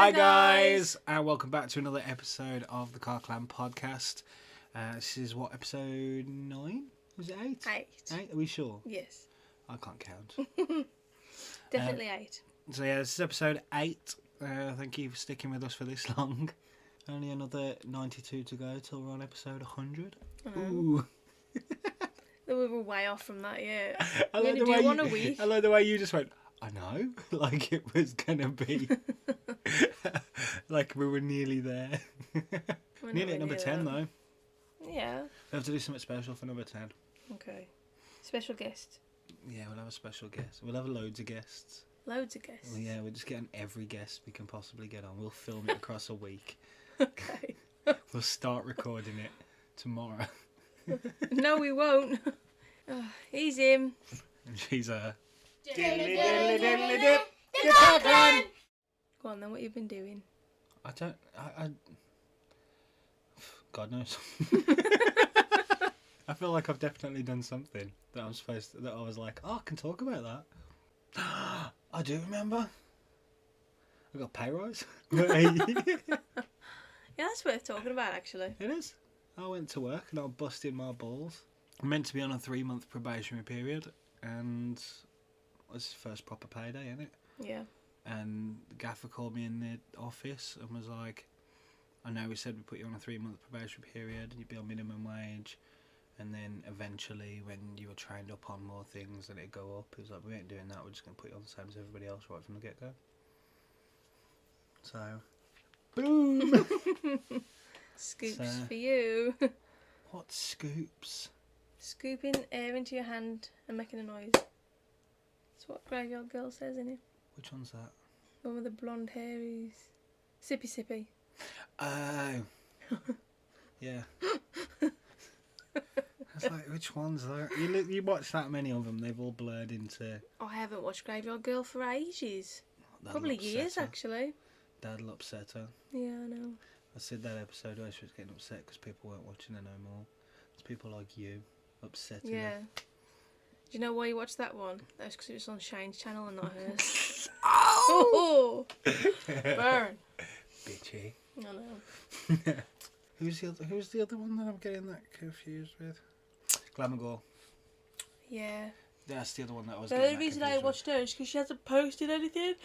Hi guys, and welcome back to another episode of the Carr Clan podcast. This is what, episode 9? Was it 8? 8. 8? Are we sure? Yes. I can't count. Definitely 8. So yeah, this is episode 8. Thank you for sticking with us for this long. Only another 92 to go till we're on episode 100. Ooh. We were way off from that, yeah. I We're like going to do one a week. I like the way you just went, I know, like it was going to be, like we were nearly there. Nearly at number 10 though. Yeah. We have to do something special for number 10. Okay. Special guest. Yeah, we'll have a special guest. We'll have loads of guests. Loads of guests. Well, yeah, we're just getting every guest we can possibly get on. We'll film it across a week. Okay. We'll start recording it tomorrow. No, we won't. Oh, he's him. And she's a... Go on then, what you've been doing? I God knows. I feel like I've definitely done something that I'm supposed to, that I was like, oh, I can talk about that. I do remember. I got a pay rise. Yeah, that's worth talking about, actually. It is. I went to work and I busted my balls. I'm meant to be on a 3-month probationary period, and it was his first proper payday, isn't it? Yeah. And the gaffer called me in the office and was like, I know we said we put you on a 3-month probationary period and you'd be on minimum wage, and then eventually when you were trained up on more things then it'd go up. He was like, we ain't doing that, we're just going to put you on the same as everybody else right from the get-go. So, boom! Scoops for you. What scoops? Scooping air into your hand and making a noise. That's what Graveyard Girl says, isn't it? Which one's that? The one with the blonde hair is Sippy Sippy. Oh. Yeah. I was like, which one's that? You watch that many of them, they've all blurred into... Oh, I haven't watched Graveyard Girl for ages. Probably years, actually. Dad'll upset her. Yeah, I know. I said that episode where she was getting upset because people weren't watching her no more. It's people like you upsetting her. Do you know why you watched that one? That's because it was on Shane's channel and not hers. Oh! Burn. Bitchy. I know. Who's the other one that I'm getting that confused with? Glamagore. Yeah. That's the other one that I was The getting only that reason I confused watched her is because she hasn't posted anything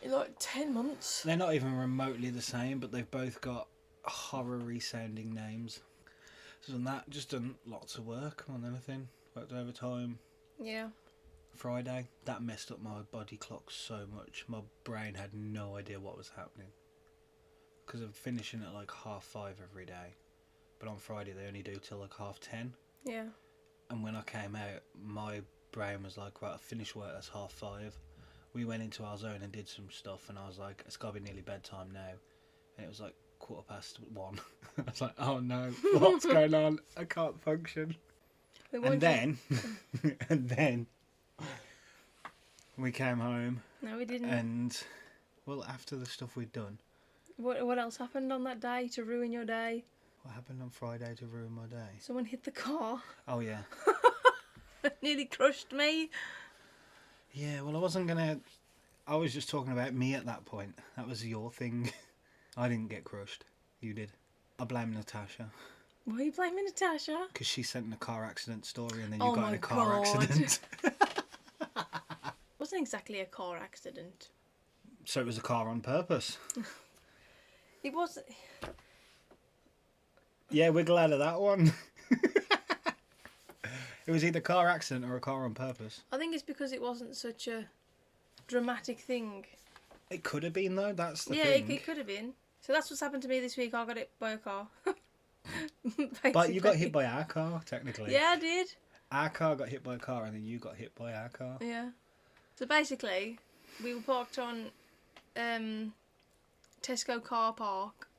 in like 10 months. They're not even remotely the same, but they've both got horror-y sounding names. So on that, just done lots of work on anything. Worked overtime. Yeah. Friday. That messed up my body clock so much. My brain had no idea what was happening. Because I'm finishing at like 5:30 every day. But on Friday they only do till like 10:30. Yeah. And when I came out, my brain was like, right, I finished work, that's 5:30. We went into our zone and did some stuff, and I was like, it's got to be nearly bedtime now. And it was like 1:15. I was like, oh no, what's going on? I can't function. And then we came home. No, we didn't. And, well, after the stuff we'd done. What else happened on that day to ruin your day? What happened on Friday to ruin my day? Someone hit the car. Oh, yeah. Nearly crushed me. Yeah, well, I wasn't going to... I was just talking about me at that point. That was your thing. I didn't get crushed. You did. I blame Natasha. Why are you blaming Natasha? Because she sent in a car accident story and then you got in a car accident. It wasn't exactly a car accident. So it was a car on purpose. It was... Yeah, we're glad of that one. It was either a car accident or a car on purpose. I think it's because it wasn't such a dramatic thing. It could have been, though. That's the thing. Yeah, it could have been. So that's what's happened to me this week. I got hit by a car. But you got hit by our car, technically. Yeah, I did. Our car got hit by a car and then you got hit by our car. Yeah. So basically, we were parked on Tesco car park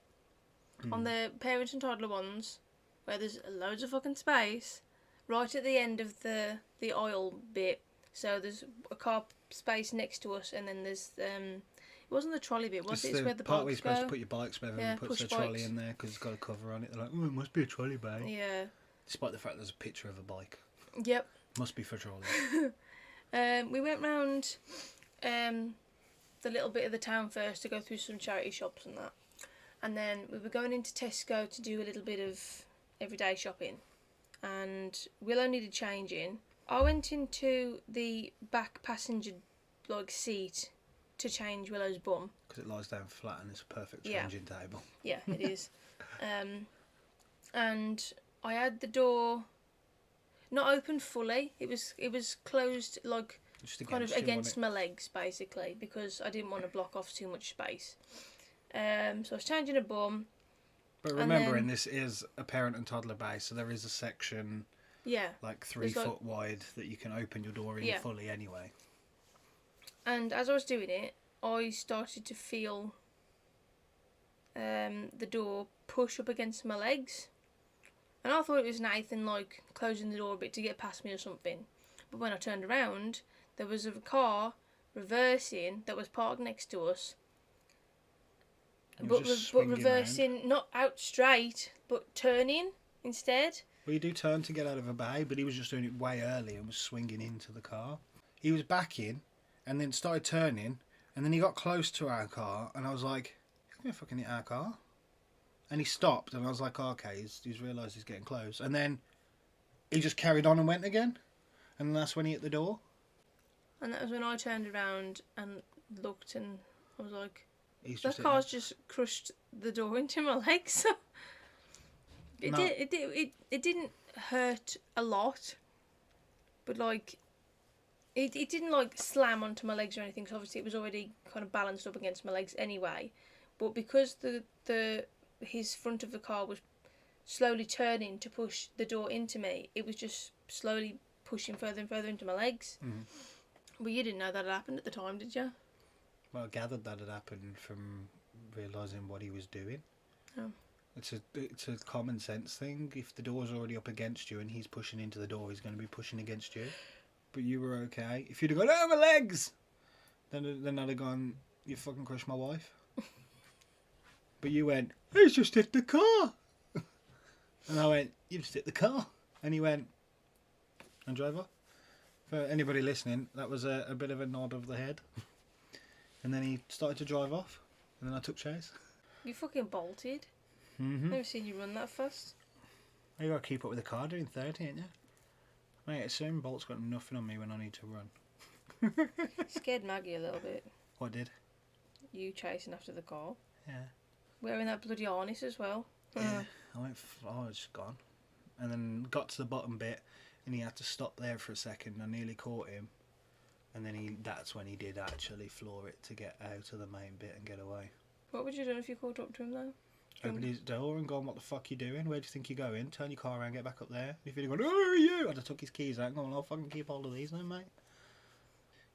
on the parent and toddler ones, where there's loads of fucking space, right at the end of the aisle bit. So there's a car space next to us, and then there's it wasn't the trolley bit, was it? It's where the part where you're bikes supposed go. to put your bikes where everyone puts push their trolley bikes. in there because it's got a cover on it. They're like, oh, it must be a trolley bay. Yeah. Despite the fact there's a picture of a bike. Yep. Must be for trolley. We went round the little bit of the town first to go through some charity shops and that. And then we were going into Tesco to do a little bit of everyday shopping. And Willow needed changing. I went into the back passenger seat to change Willow's bum. Because it lies down flat and it's a perfect changing table. Yeah, it is. And I had the door not open fully. It was closed kind of against my legs basically, because I didn't want to block off too much space. So I was changing a bum. But remembering this is a parent and toddler bay, so there is a section 3 foot wide that you can open your door in fully anyway. And as I was doing it, I started to feel the door push up against my legs. And I thought it was Nathan closing the door a bit to get past me or something. But when I turned around, there was a car reversing that was parked next to us. But reversing, round. Not out straight, but turning instead. Well, you do turn to get out of a bay, but he was just doing it way early and was swinging into the car. He was backing and then started turning, and then he got close to our car, and I was like, "You're going to fucking hit our car?" And he stopped, and I was like, oh, okay, he's realised he's getting close. And then he just carried on and went again, and that's when he hit the door. And that was when I turned around and looked, and I was like, the car's just crushed the door into my legs. It didn't hurt a lot, but it didn't slam onto my legs or anything, because obviously it was already kind of balanced up against my legs anyway. But because his front of the car was slowly turning to push the door into me, it was just slowly pushing further and further into my legs. Mm. But you didn't know that had happened at the time, did you? Well, I gathered that had happened from realising what he was doing. Oh. It's a common sense thing. If the door's already up against you and he's pushing into the door, he's going to be pushing against you. But you were okay. If you'd have gone, oh, my legs! Then I'd have gone, you fucking crushed my wife. But you went, he's just hit the car. And I went, you just hit the car. And he went, and drove off. For anybody listening, that was a bit of a nod of the head. And then he started to drive off. And then I took chase. You fucking bolted. Mm-hmm. Never seen you run that fast. You got to keep up with the car doing 30, ain't you? Mate, assume Bolt's got nothing on me when I need to run. Scared Maggie a little bit. What did? You chasing after the car. Yeah. Wearing that bloody harness as well. Yeah. I was just gone. And then got to the bottom bit and he had to stop there for a second. I nearly caught him. And then that's when he did actually floor it to get out of the main bit and get away. What would you do if you caught up to him though? Opened his door and gone, what the fuck you doing? Where do you think you're going? Turn your car around, get back up there. If he'd have gone, who are you? I'd have took his keys out and gone, I'll fucking keep hold of these now, mate.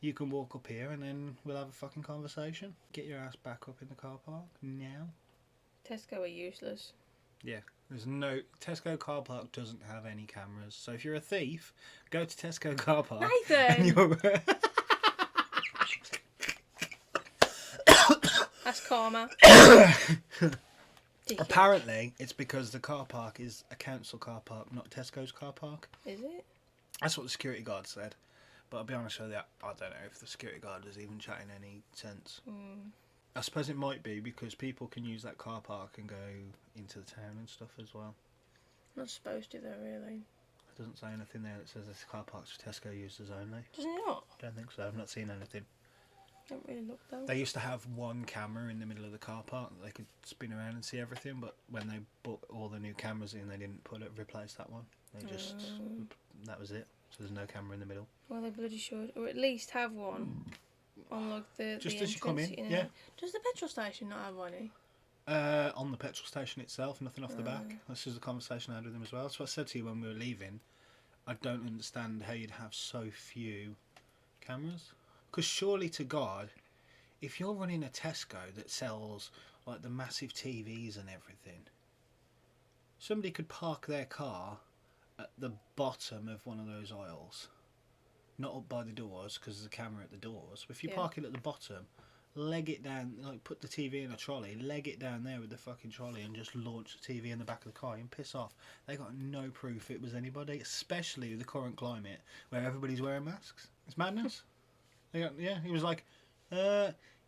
You can walk up here and then we'll have a fucking conversation. Get your ass back up in the car park now. Tesco are useless. Yeah, Tesco car park doesn't have any cameras. So if you're a thief, go to Tesco car park. Nathan! That's karma. Apparently, it's because the car park is a council car park, not Tesco's car park. Is it? That's what the security guard said. But I'll be honest with you, I don't know if the security guard is even chatting any sense. Mm. I suppose it might be because people can use that car park and go into the town and stuff as well. Not supposed to though, really. It doesn't say anything there that says this car park's for Tesco users only. Does it not? Don't think so. I've not seen anything. Don't really look though. They used to have one camera in the middle of the car park that they could spin around and see everything, but when they put all the new cameras in, they didn't replace that one. They just that was it. So there's no camera in the middle. Well, they bloody should, or at least have one on the just the as you come in. Yeah. Does the petrol station not have one? On the petrol station itself, nothing off the back. This is the conversation I had with them as well. So I said to you when we were leaving, I don't understand how you'd have so few cameras. Because surely to God, if you're running a Tesco that sells like the massive TVs and everything, somebody could park their car at the bottom of one of those aisles, not up by the doors because there's a camera at the doors. But if you park it at the bottom, leg it down, like put the TV in a trolley, leg it down there with the fucking trolley and just launch the TV in the back of the car and piss off. They got no proof it was anybody, especially with the current climate where everybody's wearing masks. It's madness. He was like,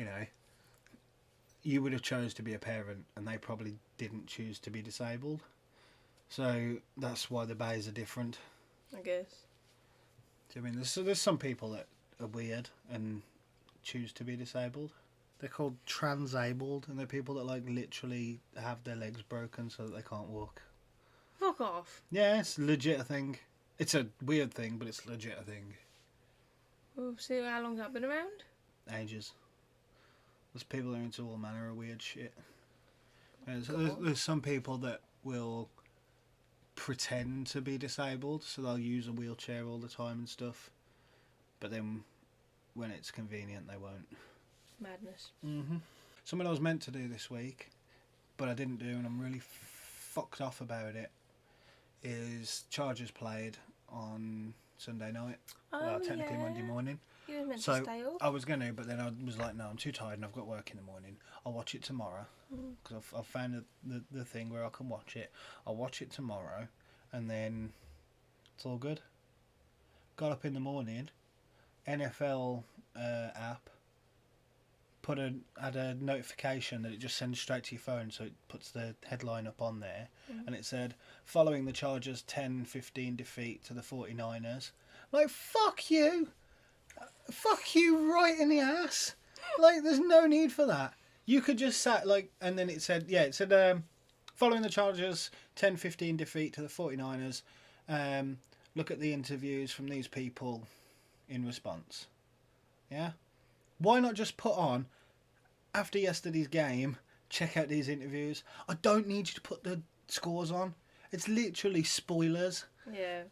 you know, you would have chose to be a parent, and they probably didn't choose to be disabled. So that's why the bays are different. I guess. I mean, there's some people that are weird and choose to be disabled. They're called transabled, and they're people that like literally have their legs broken so that they can't walk. Fuck off. Yeah, it's legit a thing. It's a weird thing, but it's legit a thing. We'll see how long's that been around? Ages. There's people that are into all manner of weird shit. There's some people that will pretend to be disabled, so they'll use a wheelchair all the time and stuff. But then, when it's convenient, they won't. Madness. Something I was meant to do this week, but I didn't do, and I'm really fucked off about it, is Chargers played on Sunday night. Well, technically Monday morning. You were meant to stay up. I was going to, but then I was like, no, I'm too tired and I've got work in the morning. I'll watch it tomorrow, because I've found the thing where I can watch it. I'll watch it tomorrow, and then it's all good. Got up in the morning, NFL app, had a notification that it just sends straight to your phone, so it puts the headline up on there, and it said, following the Chargers' 10-15 defeat to the 49ers. Like, fuck you! Fuck you right in the ass! Like, there's no need for that. You could just sat, like, and then it said, following the Chargers' 10-15 defeat to the 49ers, look at the interviews from these people in response. Yeah? Why not just put on, after yesterday's game, check out these interviews? I don't need you to put the scores on. It's literally spoilers. Yeah.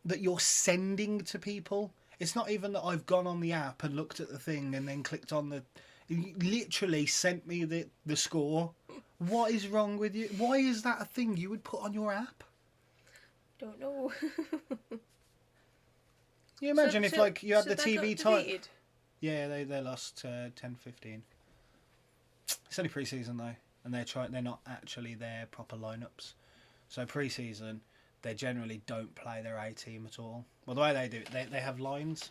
That you're sending to people. It's not even that I've gone on the app and looked at the thing and then clicked on the... You literally sent me the score. What is wrong with you? Why is that a thing you would put on your app? Don't know. You imagine if like you had the TV time. Yeah, they lost 10-15. It's only pre-season though, and they're not actually their proper lineups. So pre-season, they generally don't play their A team at all. Well, the way they do it, they have lines.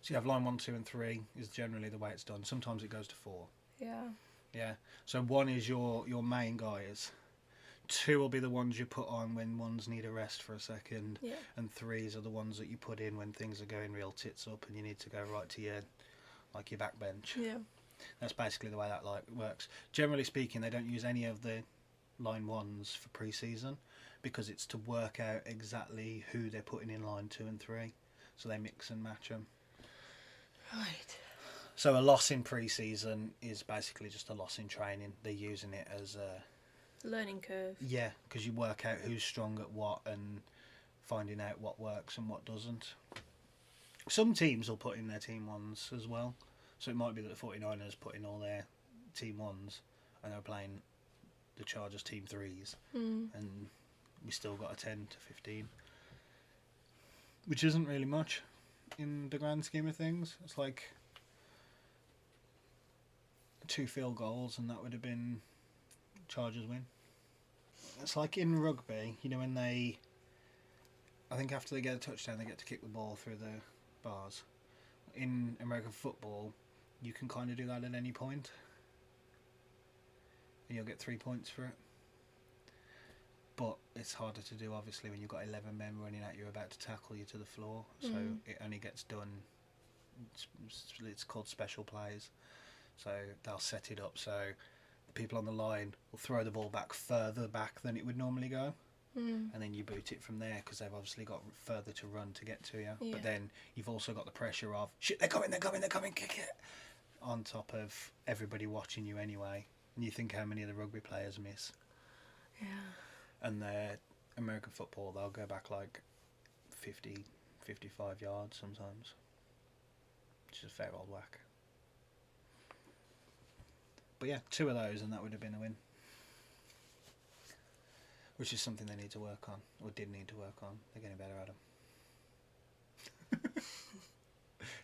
So you have line 1, 2, and 3 is generally the way it's done. Sometimes it goes to 4. Yeah. Yeah. So 1 is your main guys. 2 will be the ones you put on when ones need a rest for a second. Yeah. And 3s are the ones that you put in when things are going real tits up and you need to go right to your backbench. Yeah. That's basically the way that works. Generally speaking, they don't use any of the line 1s for pre-season because it's to work out exactly who they're putting in line 2 and 3. So they mix and match them. Right. So a loss in pre-season is basically just a loss in training. They're using it as a learning curve. Yeah, because you work out who's strong at what and finding out what works and what doesn't. Some teams will put in their team 1s as well. So it might be that the 49ers put in all their team 1s and they're playing the Chargers team 3s. And we still got a 10 to 15. Which isn't really much in the grand scheme of things. It's like 2 field goals and that would have been Chargers win. It's like in rugby, you know, when I think after they get a touchdown they get to kick the ball through the bars. In American football you can kind of do that at any point and you'll get 3 points for it. But it's harder to do obviously when you've got 11 men running at you about to tackle you to the floor. So it only gets done, it's called special plays. So they'll set it up so the people on the line will throw the ball back further back than it would normally go. And then you boot it from there because they've obviously got further to run to get to you. Yeah. But then you've also got the pressure of, shit, they're coming, kick it. On top of everybody watching you anyway. And you think how many of the rugby players miss. Yeah. And their American football, they'll go back like 50, 55 yards sometimes. Which is a fair old whack. But yeah, 2 of those and that would have been a win. Which is something they need to work on, or did need to work on. They're getting better at them.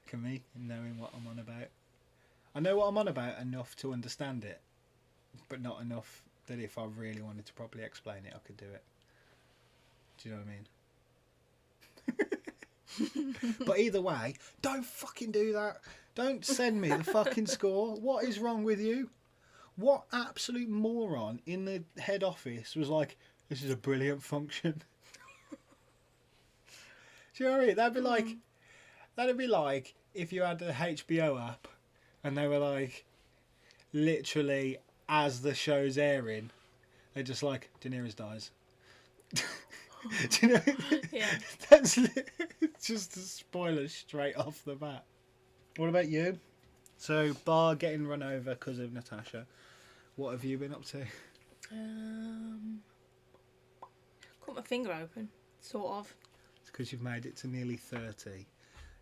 Can me, knowing what I'm on about. I know what I'm on about enough to understand it, but not enough that if I really wanted to properly explain it, I could do it. Do you know what I mean? But either way, don't fucking do that. Don't send me the fucking score. What is wrong with you? What absolute moron in the head office was like, this is a brilliant function. Do you know what I mean? That'd be like if you had the HBO app and they were like, literally as the show's airing, they're just like, Daenerys dies. Do you know? Yeah. That's just a spoiler straight off the bat. What about you? So, bar getting run over because of Natasha, what have you been up to? Cut my finger open, sort of. It's because you've made it to nearly 30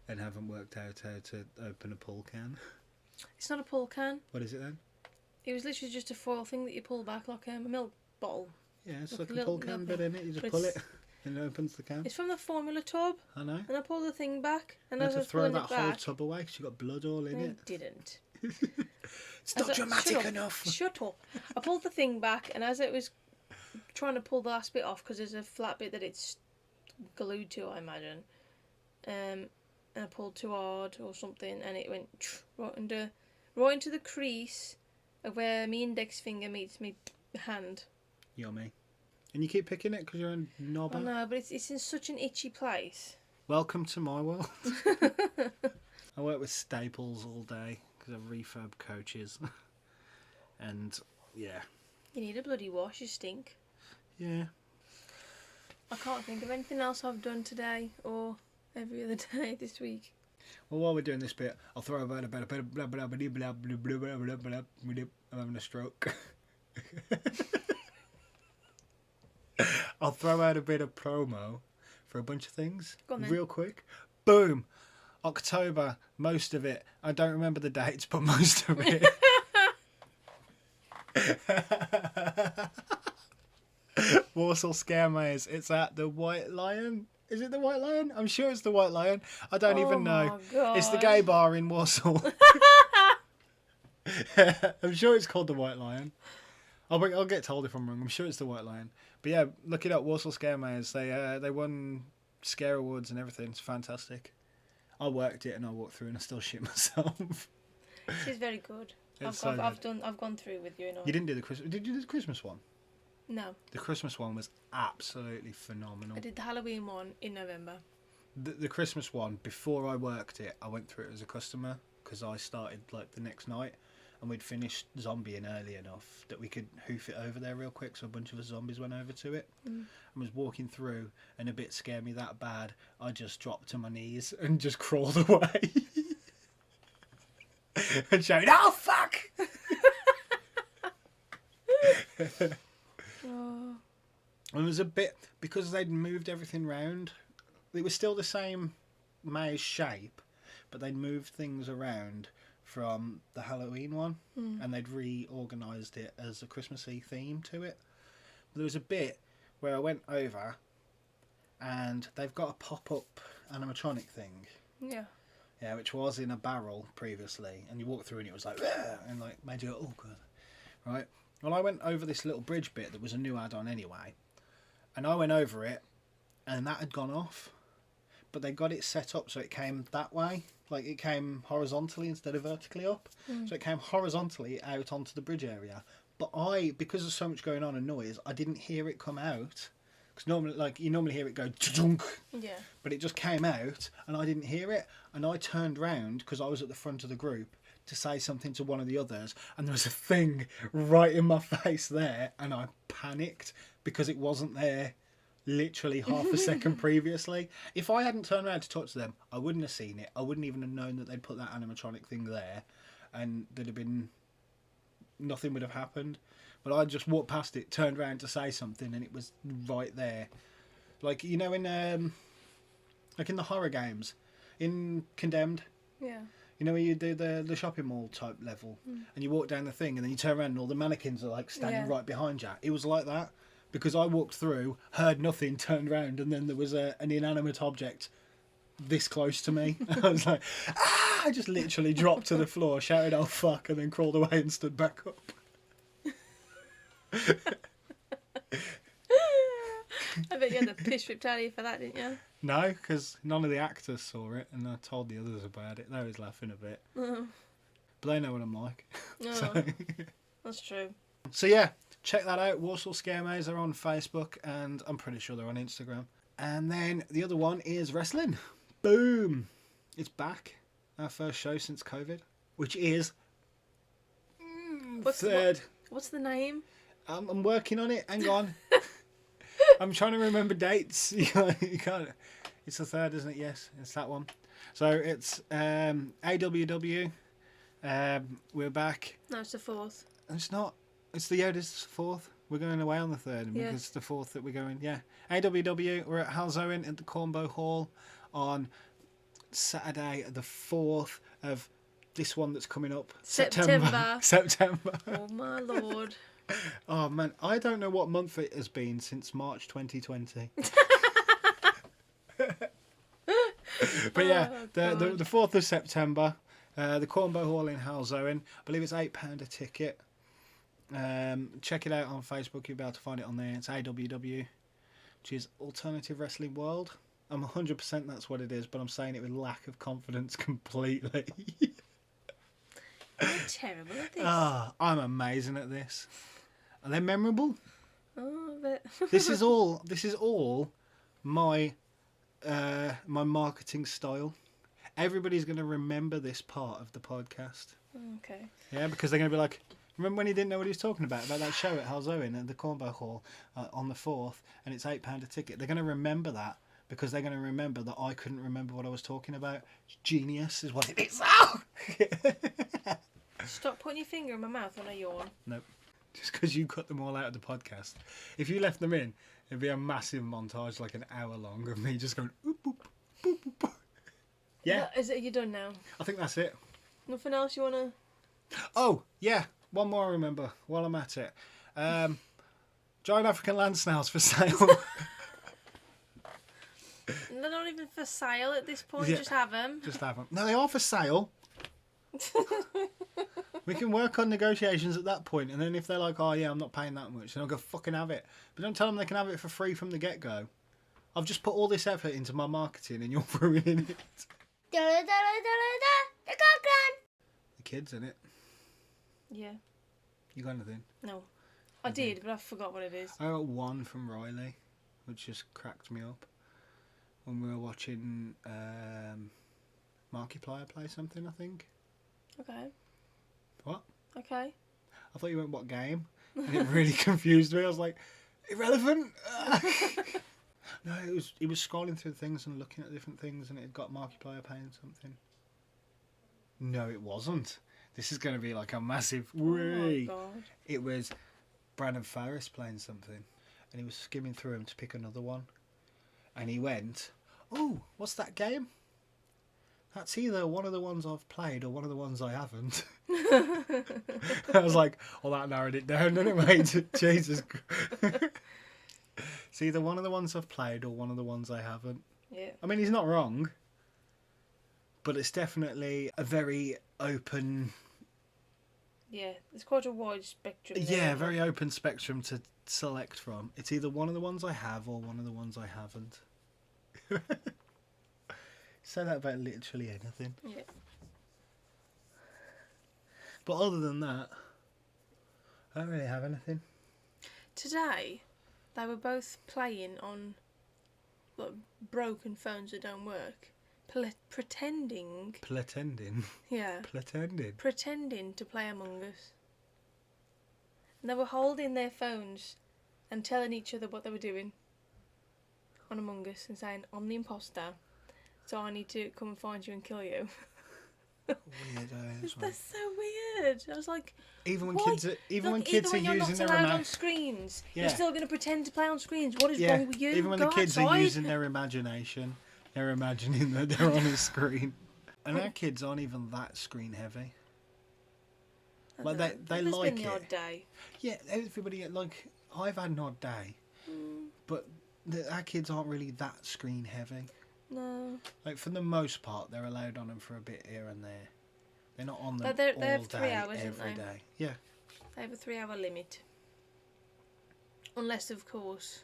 and haven't worked out how to open a pull can. It's not a pull can. What is it then? It was literally just a foil thing that you pull back like a milk bottle. Yeah, it's Like like a pull can bit in it. You just But pull it and it opens the can. It's from the formula tub, I know. and I pulled the thing back, and You as had I to was throw pulling that it whole back, tub away because you got blood all in I it. didn't. It's not dramatic shut up, enough. Shut up. I pulled the thing back, and as it was trying to pull the last bit off, because there's a flat bit that it's glued to, I imagine, and I pulled too hard or something, and it went right into the crease of where my index finger meets my hand. Yummy. And you keep picking it because you're a knobber? I know, but it's in such an itchy place. Welcome to my world. I work with Staples all day because I refurb coaches. And, yeah. You need a bloody wash, you stink. Yeah. I can't think of anything else I've done today or every other day this week. Well, while we're doing this bit, I'll throw about I'm having a stroke. I'll throw out a bit of promo for a bunch of things. Go on then. Real quick. Boom. October, most of it. I don't remember the dates, but most of it. Warsaw Scare Maze. It's at the White Lion. Is it the White Lion? I'm sure it's the White Lion. I don't even know. God. It's the gay bar in Warsaw. I'm sure it's called the White Lion. I'll get told if I'm wrong. I'm sure it's the White Lion. But yeah, look it up. Warsaw Scare Maze. They won Scare Awards and everything. It's fantastic. I worked it and I walked through and I still shit myself. She's very good. It's I've gone through with you. You didn't do the Christmas. Did you do the Christmas one? No. The Christmas one was absolutely phenomenal. I did the Halloween one in November. The Christmas one, before I worked it, I went through it as a customer because I started like the next night, and we'd finished zombieing early enough that we could hoof it over there real quick. So a bunch of us zombies went over to it and was walking through, and a bit scared me that bad. I just dropped to my knees and just crawled away and shouted, "Oh fuck!" Oh. And it was a bit, because they'd moved everything round, it was still the same maze shape, but they'd moved things around from the Halloween one, and they'd reorganised it as a Christmassy theme to it. But there was a bit where I went over, and they've got a pop-up animatronic thing. Yeah. Yeah, which was in a barrel previously, and you walked through and it was like, "Ugh," and like made you go, "Oh god," right? Well, I went over this little bridge bit that was a new add-on anyway, and I went over it, and that had gone off, but they got it set up so it came that way, like it came horizontally instead of vertically up, so it came horizontally out onto the bridge area. But because there's so much going on and noise, I didn't hear it come out, because normally, like you normally hear it go dunk, Yeah. but it just came out, and I didn't hear it, and I turned round because I was at the front of the group to say something to one of the others, and there was a thing right in my face there, and I panicked because it wasn't there literally half a second previously. If I hadn't turned around to talk to them, I wouldn't have seen it. I wouldn't even have known that they'd put that animatronic thing there, and there'd have been nothing would have happened. But I just walked past it, turned around to say something, and it was right there. Like, you know, in like in the horror games, in Condemned, Yeah. you know, where you do the shopping mall type level, and you walk down the thing, and then you turn around and all the mannequins are like standing right behind you. It was like that, because I walked through, heard nothing, turned around, and then there was an inanimate object this close to me. I was like, ah! I just literally dropped to the floor, shouted, "Oh fuck," and then crawled away and stood back up. I bet you had the piss ripped out of you for that, didn't you? No, because none of the actors saw it, and I told the others about it. They was laughing a bit. Oh. But they know what I'm like. Oh, So, that's true. so yeah, check that out. Warsaw Scare Maze are on Facebook, and I'm pretty sure they're on Instagram. And then the other one is wrestling. Boom! It's back. Our first show since COVID, which is third. What's the name? I'm working on it. Hang on. I'm trying to remember dates. You can't. It's the third, isn't it? Yes, it's that one. So it's AWW. We're back. No, it's the 4th. It's not. It's the Yoda's fourth. We're going away on the third because it's the fourth that we're going. Yeah, AWW. We're at Halzowen at the Cornbow Hall on Saturday, the 4th of this one that's coming up. September. Oh my lord. Oh man, I don't know what month it has been since March 2020. But yeah, the 4th of September, the Cornbow Hall in Halzowen. I believe it's £8 a ticket. Check it out on Facebook. You'll be able to find it on there. It's AWW, which is Alternative Wrestling World. I'm 100% that's what it is, but I'm saying it with lack of confidence completely. You're terrible at this. I'm amazing at this. Are they memorable? Oh, but This is all my my marketing style. Everybody's going to remember this part of the podcast. okay. Yeah, because they're going to be like, remember when he didn't know what he was talking about that show at Halzowen at the Cornbow Hall on the 4th, and it's £8 a ticket. They're going to remember that because they're going to remember that I couldn't remember what I was talking about. Genius is what it is. Stop putting your finger in my mouth when I yawn. Nope. Just because you cut them all out of the podcast. If you left them in, it'd be a massive montage, like an hour long, of me just going, oop, boop, boop, boop, boop. Yeah. Are you done now? I think that's it. Nothing else you want to... Oh, yeah. One more I remember while I'm at it. Giant African land snails for sale. They're not even for sale at this point. Yeah. Just have them. Just have them. No, they are for sale. We can work on negotiations at that point, and then if they're like, oh yeah, I'm not paying that much, then I'll go fucking have it. But don't tell them they can have it for free from the get-go. I've just put all this effort into my marketing and you're ruining it. The kids, innit? Yeah. You got anything? No. I did, but I forgot what it is. I got one from Riley, which just cracked me up. When we were watching Markiplier play something, I think. Okay. What? Okay. I thought you went, what game? And it really confused me. I was like, irrelevant? No, he was scrolling through things and looking at different things, and it got Markiplier playing something. No, it wasn't. This is going to be like a massive... Oh my God. It was Brandon Farris playing something, and he was skimming through them to pick another one. And he went, oh, what's that game? That's either one of the ones I've played or one of the ones I haven't. I was like, well, that narrowed it down, didn't it, mate? Jesus. It's either one of the ones I've played or one of the ones I haven't. Yeah. I mean, he's not wrong, but it's definitely a very open... Yeah, there's quite a wide spectrum. Yeah, very open spectrum to select from. It's either one of the ones I have or one of the ones I haven't. Say that about literally anything. Yeah. But other than that, I don't really have anything. Today, they were both playing on like broken phones that don't work. Pretending. Yeah. Pretending to play Among Us. And they were holding their phones and telling each other what they were doing on Among Us and saying, I'm the imposter, so I need to come and find you and kill you. Weirdos. That's so weird. I was like, Even when why? kids are Even when you're not allowed on screens, you're still going to pretend to play on screens. What is wrong with you? Even when Go the kids outside. are using their imagination, they're imagining that they're on a screen. And our kids aren't even that screen heavy. Like they There's like been the it. odd day. Yeah, everybody, like, I've had an odd day. But our kids aren't really that screen heavy. No. Like, for the most part, they're allowed on them for a bit here and there. They're not on them But they all have day, 3 hours, every don't they? day. Yeah. They have a 3-hour limit. Unless, of course...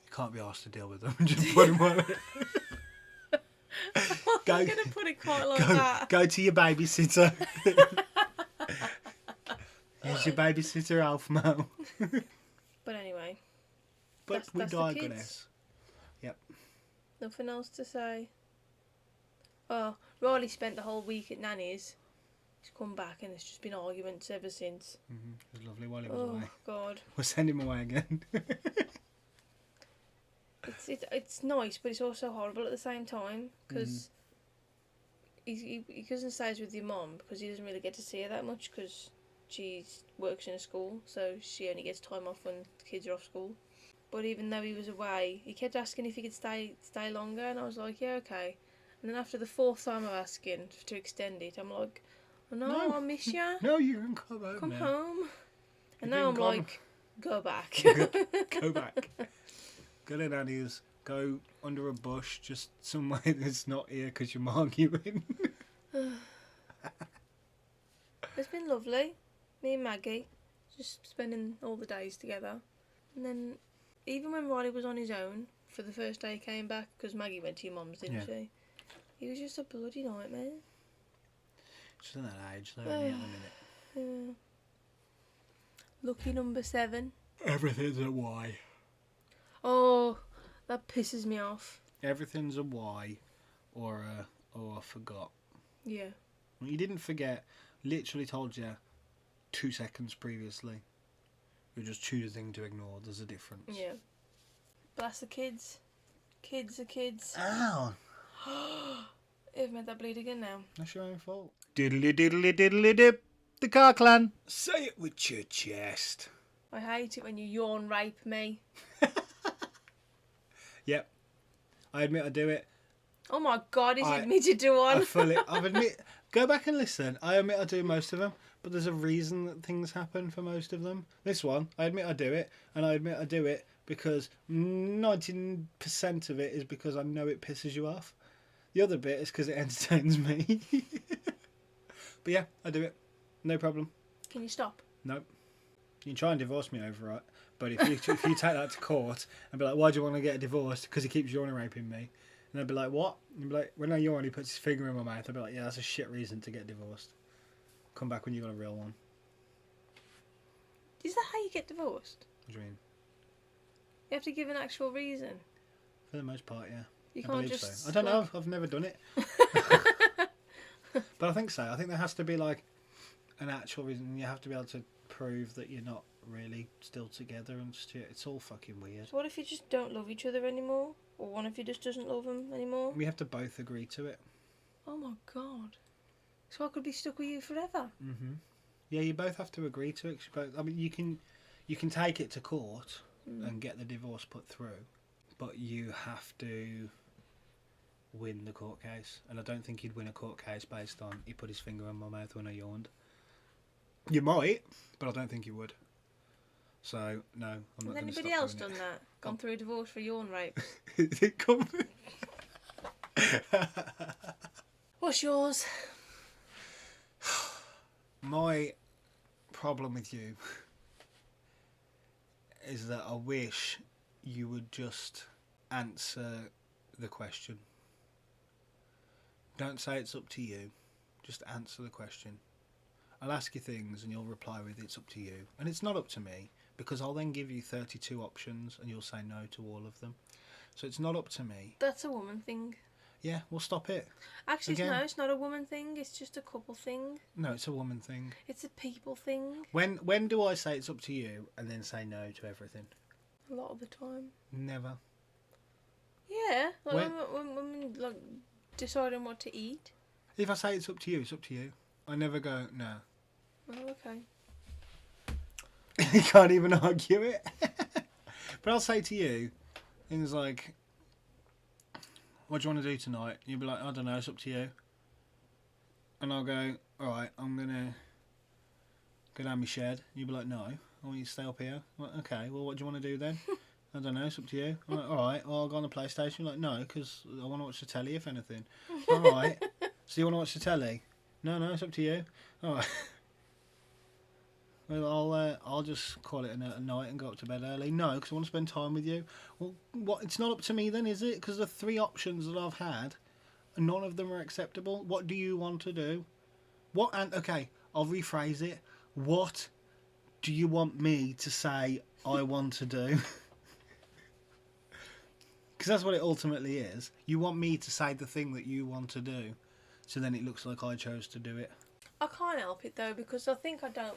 You can't be asked to deal with them. Just put them on it. I'm going to put it quite like that. Go to your babysitter. Here's your babysitter, Alf Mo. But anyway. But we that's the digress. kids. Yep. Nothing else to say. Oh, Riley spent the whole week at Nanny's. He's come back and it's just been arguments ever since. Mm-hmm. It was lovely while he was Oh, away. God. We'll send him away again. It's nice, but it's also horrible at the same time because he goes and stays with your mum because he doesn't really get to see her that much because she works in a school, so she only gets time off when the kids are off school. But even though he was away, he kept asking if he could stay longer, and I was like, yeah, okay. And then after the 4th time of asking to extend it, I'm like, oh, no, I miss you. No, you can come home. Come now. home. And You've now been I'm gone. like, go back. Go back. Go to Nanny's. Go under a bush, just somewhere that's not here because you're arguing. It's been lovely. Me and Maggie, just spending all the days together. And then, even when Riley was on his own, for the first day he came back, because Maggie went to your mum's, didn't she? He was just a bloody nightmare. She's in that age, though, isn't he, at the minute? Yeah. Lucky number 7. Everything's a why. Oh, that pisses me off. Everything's a why, or a, oh, I forgot. Yeah. You didn't forget. Literally told you 2 seconds previously. You're just choosing to ignore. There's a difference. Yeah. But that's the kids. Kids are kids. Ow! I've made that bleed again now. That's your own fault. Diddly diddly diddly dip. The Carr clan. Say it with your chest. I hate it when you yawn rape me. Yep. I admit I do it. Oh my God, he's admitted to one. Go back and listen. I admit I do most of them, but there's a reason that things happen for most of them. This one, I admit I do it, and I admit I do it because 19% of it is because I know it pisses you off. The other bit is because it entertains me. But yeah, I do it. no problem. Can you stop? Nope. You can try and divorce me over it, but if you take that to court and be like, why do you want to get a divorce? Because he keeps urine raping me. And they'd be like, what? And you'd be like, when I urine, he puts his finger in my mouth. I'd be like, yeah, that's a shit reason to get divorced. Come back when you got a real one. Is that how you get divorced? What do you mean? You have to give an actual reason. For the most part, yeah. You I can't believe just. so. I don't know. I've never done it. But I think so. I think there has to be like an actual reason. You have to be able to prove that you're not really still together, and just, it's all fucking weird. So what if you just don't love each other anymore, or one of you just doesn't love him anymore? We have to both agree to it. Oh my god! So I could be stuck with you forever. Mhm. Yeah, you both have to agree to it. 'Cause you both, I mean, you can take it to court and get the divorce put through, but you have to win the court case. And I don't think you'd win a court case based on he put his finger in my mouth when I yawned. You might, but I don't think you would. So no, I'm not. Has anybody else done that? Gone through a divorce for yawn rape? Is it coming? What's yours? My problem with you is that I wish you would just answer the question. Don't say it's up to you. Just answer the question. I'll ask you things and you'll reply with it's up to you. And it's not up to me, because I'll then give you 32 options and you'll say no to all of them. So it's not up to me. That's a woman thing. Yeah, we'll stop it. Actually, Again. no, it's not a woman thing. It's just a couple thing. No, it's a woman thing. It's a people thing. When do I say it's up to you and then say no to everything? A lot of the time. Never. Yeah, like When- when like deciding what to eat. If I say it's up to you, it's up to you. I never go, no. Oh, okay. You can't even argue it. But I'll say to you things like, what do you want to do tonight? You'll be like, I don't know, it's up to you. And I'll go, alright, I'm going to go down my shed. You'll be like, no, I want you to stay up here. I'm like, okay, well, what do you want to do then? I don't know, it's up to you. I'm like, alright, well, I'll go on the PlayStation. You're like, no, because I want to watch the telly, if anything. Alright, so you want to watch the telly? No, it's up to you. Alright. Well, I'll just call it a night and go up to bed early. No, because I want to spend time with you. Well, what? It's not up to me then, is it? Because the 3 options that I've had, none of them are acceptable. What do you want to do? What? And okay, I'll rephrase it. What do you want me to say I want to do? Because that's what it ultimately is. You want me to say the thing that you want to do, so then it looks like I chose to do it. I can't help it though, because I think I don't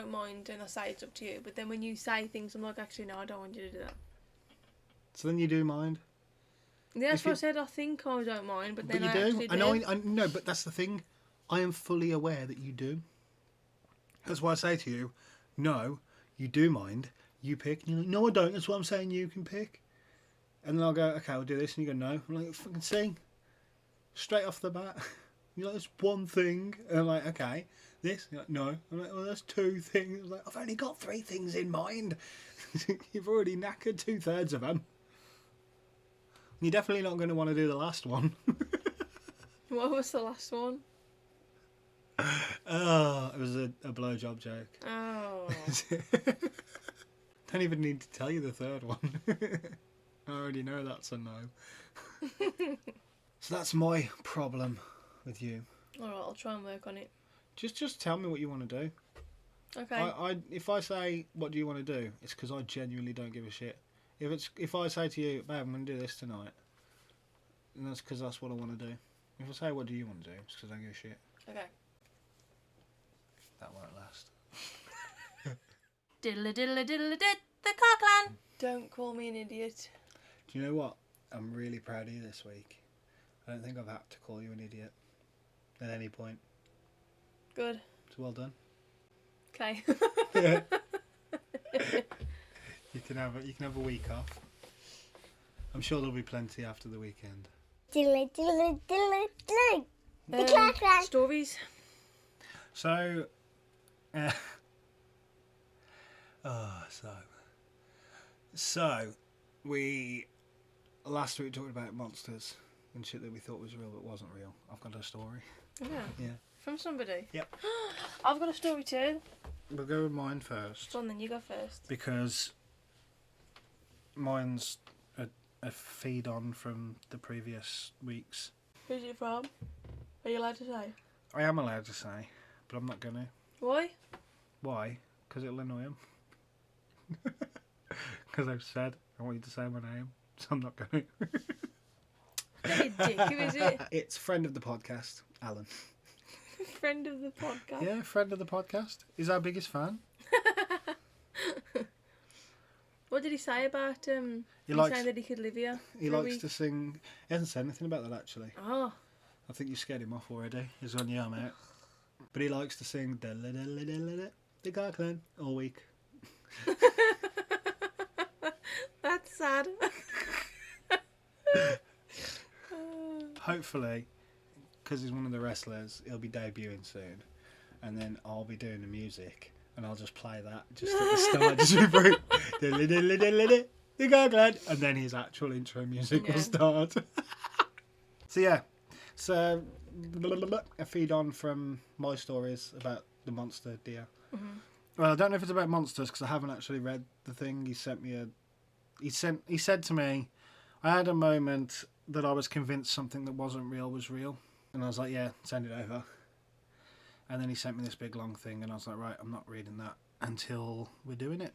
mind, and I say it's up to you. But then when you say things, I'm like, actually, no, I don't want you to do that. So then you do mind. Yeah, that's what I said. I think I don't mind, but then you I do. actually do. I know, but that's the thing. I am fully aware that you do. That's why I say to you, no, you do mind. You pick. And you're like, no, I don't. That's what I'm saying. You can pick. And then I'll go, okay, I'll do this. And you go, no. I'm like, fucking see. Straight off the bat. You're like, that's one thing. And I'm like, okay. This? You're like, no. I'm like, well, that's 2 things. I'm like, I've only got 3 things in mind. You've already knackered 2/3 of them. You're definitely not going to want to do the last one. What was the last one? Oh, it was a blowjob joke. Oh. Don't even need to tell you the 3rd one. I already know that's a no. So that's my problem with you. Alright, I'll try and work on it. Just tell me what you want to do. Okay. If I say what do you want to do, it's because I genuinely don't give a shit. If I say to you, babe, I'm going to do this tonight, then that's because that's what I want to do. If I say what do you want to do, it's because I don't give a shit. Okay. That won't last. Diddle diddle diddle did the Carr clan. Don't call me an idiot. Do you know what? I'm really proud of you this week. I don't think I've had to call you an idiot at any point. Good. So well done. Okay. Yeah. You can have a week off. I'm sure there'll be plenty after the weekend. Diddly diddly diddly diddly. The Carr clan. Stories. So, so we last week talked about monsters and shit that we thought was real but wasn't real. I've got a story. Yeah. Yeah. From somebody? Yep. I've got a story too. We'll go with mine first. Go on then, you go first. Because mine's a feed on from the previous weeks. Who's it from? Are you allowed to say? I am allowed to say, but I'm not going to. Why? Why? Because it'll annoy him. Because I've said I want you to say my name, so I'm not going to. Don't be a dick. Who is it? It's friend of the podcast, Alan. Friend of the podcast. Yeah, friend of the podcast. He's our biggest fan. What did he say about He saying that he could live here? He for a likes week? to sing. He hasn't said anything about that actually. Oh. I think you scared him off already. He's on, yeah, I'm out. But he likes to sing the Garclan all week. That's sad. Hopefully, because he's one of the wrestlers, he'll be debuting soon. And then I'll be doing the music. And I'll just play that just at the start. Just before the Garclan. And then his actual intro music will start. So yeah. So a feed on from my stories about the monster deer. Mm-hmm. Well, I don't know if it's about monsters because I haven't actually read the thing. He sent me He said to me, I had a moment that I was convinced something that wasn't real was real, and I was like, yeah, send it over. And then he sent me this big long thing, and I was like, right, I'm not reading that until we're doing it.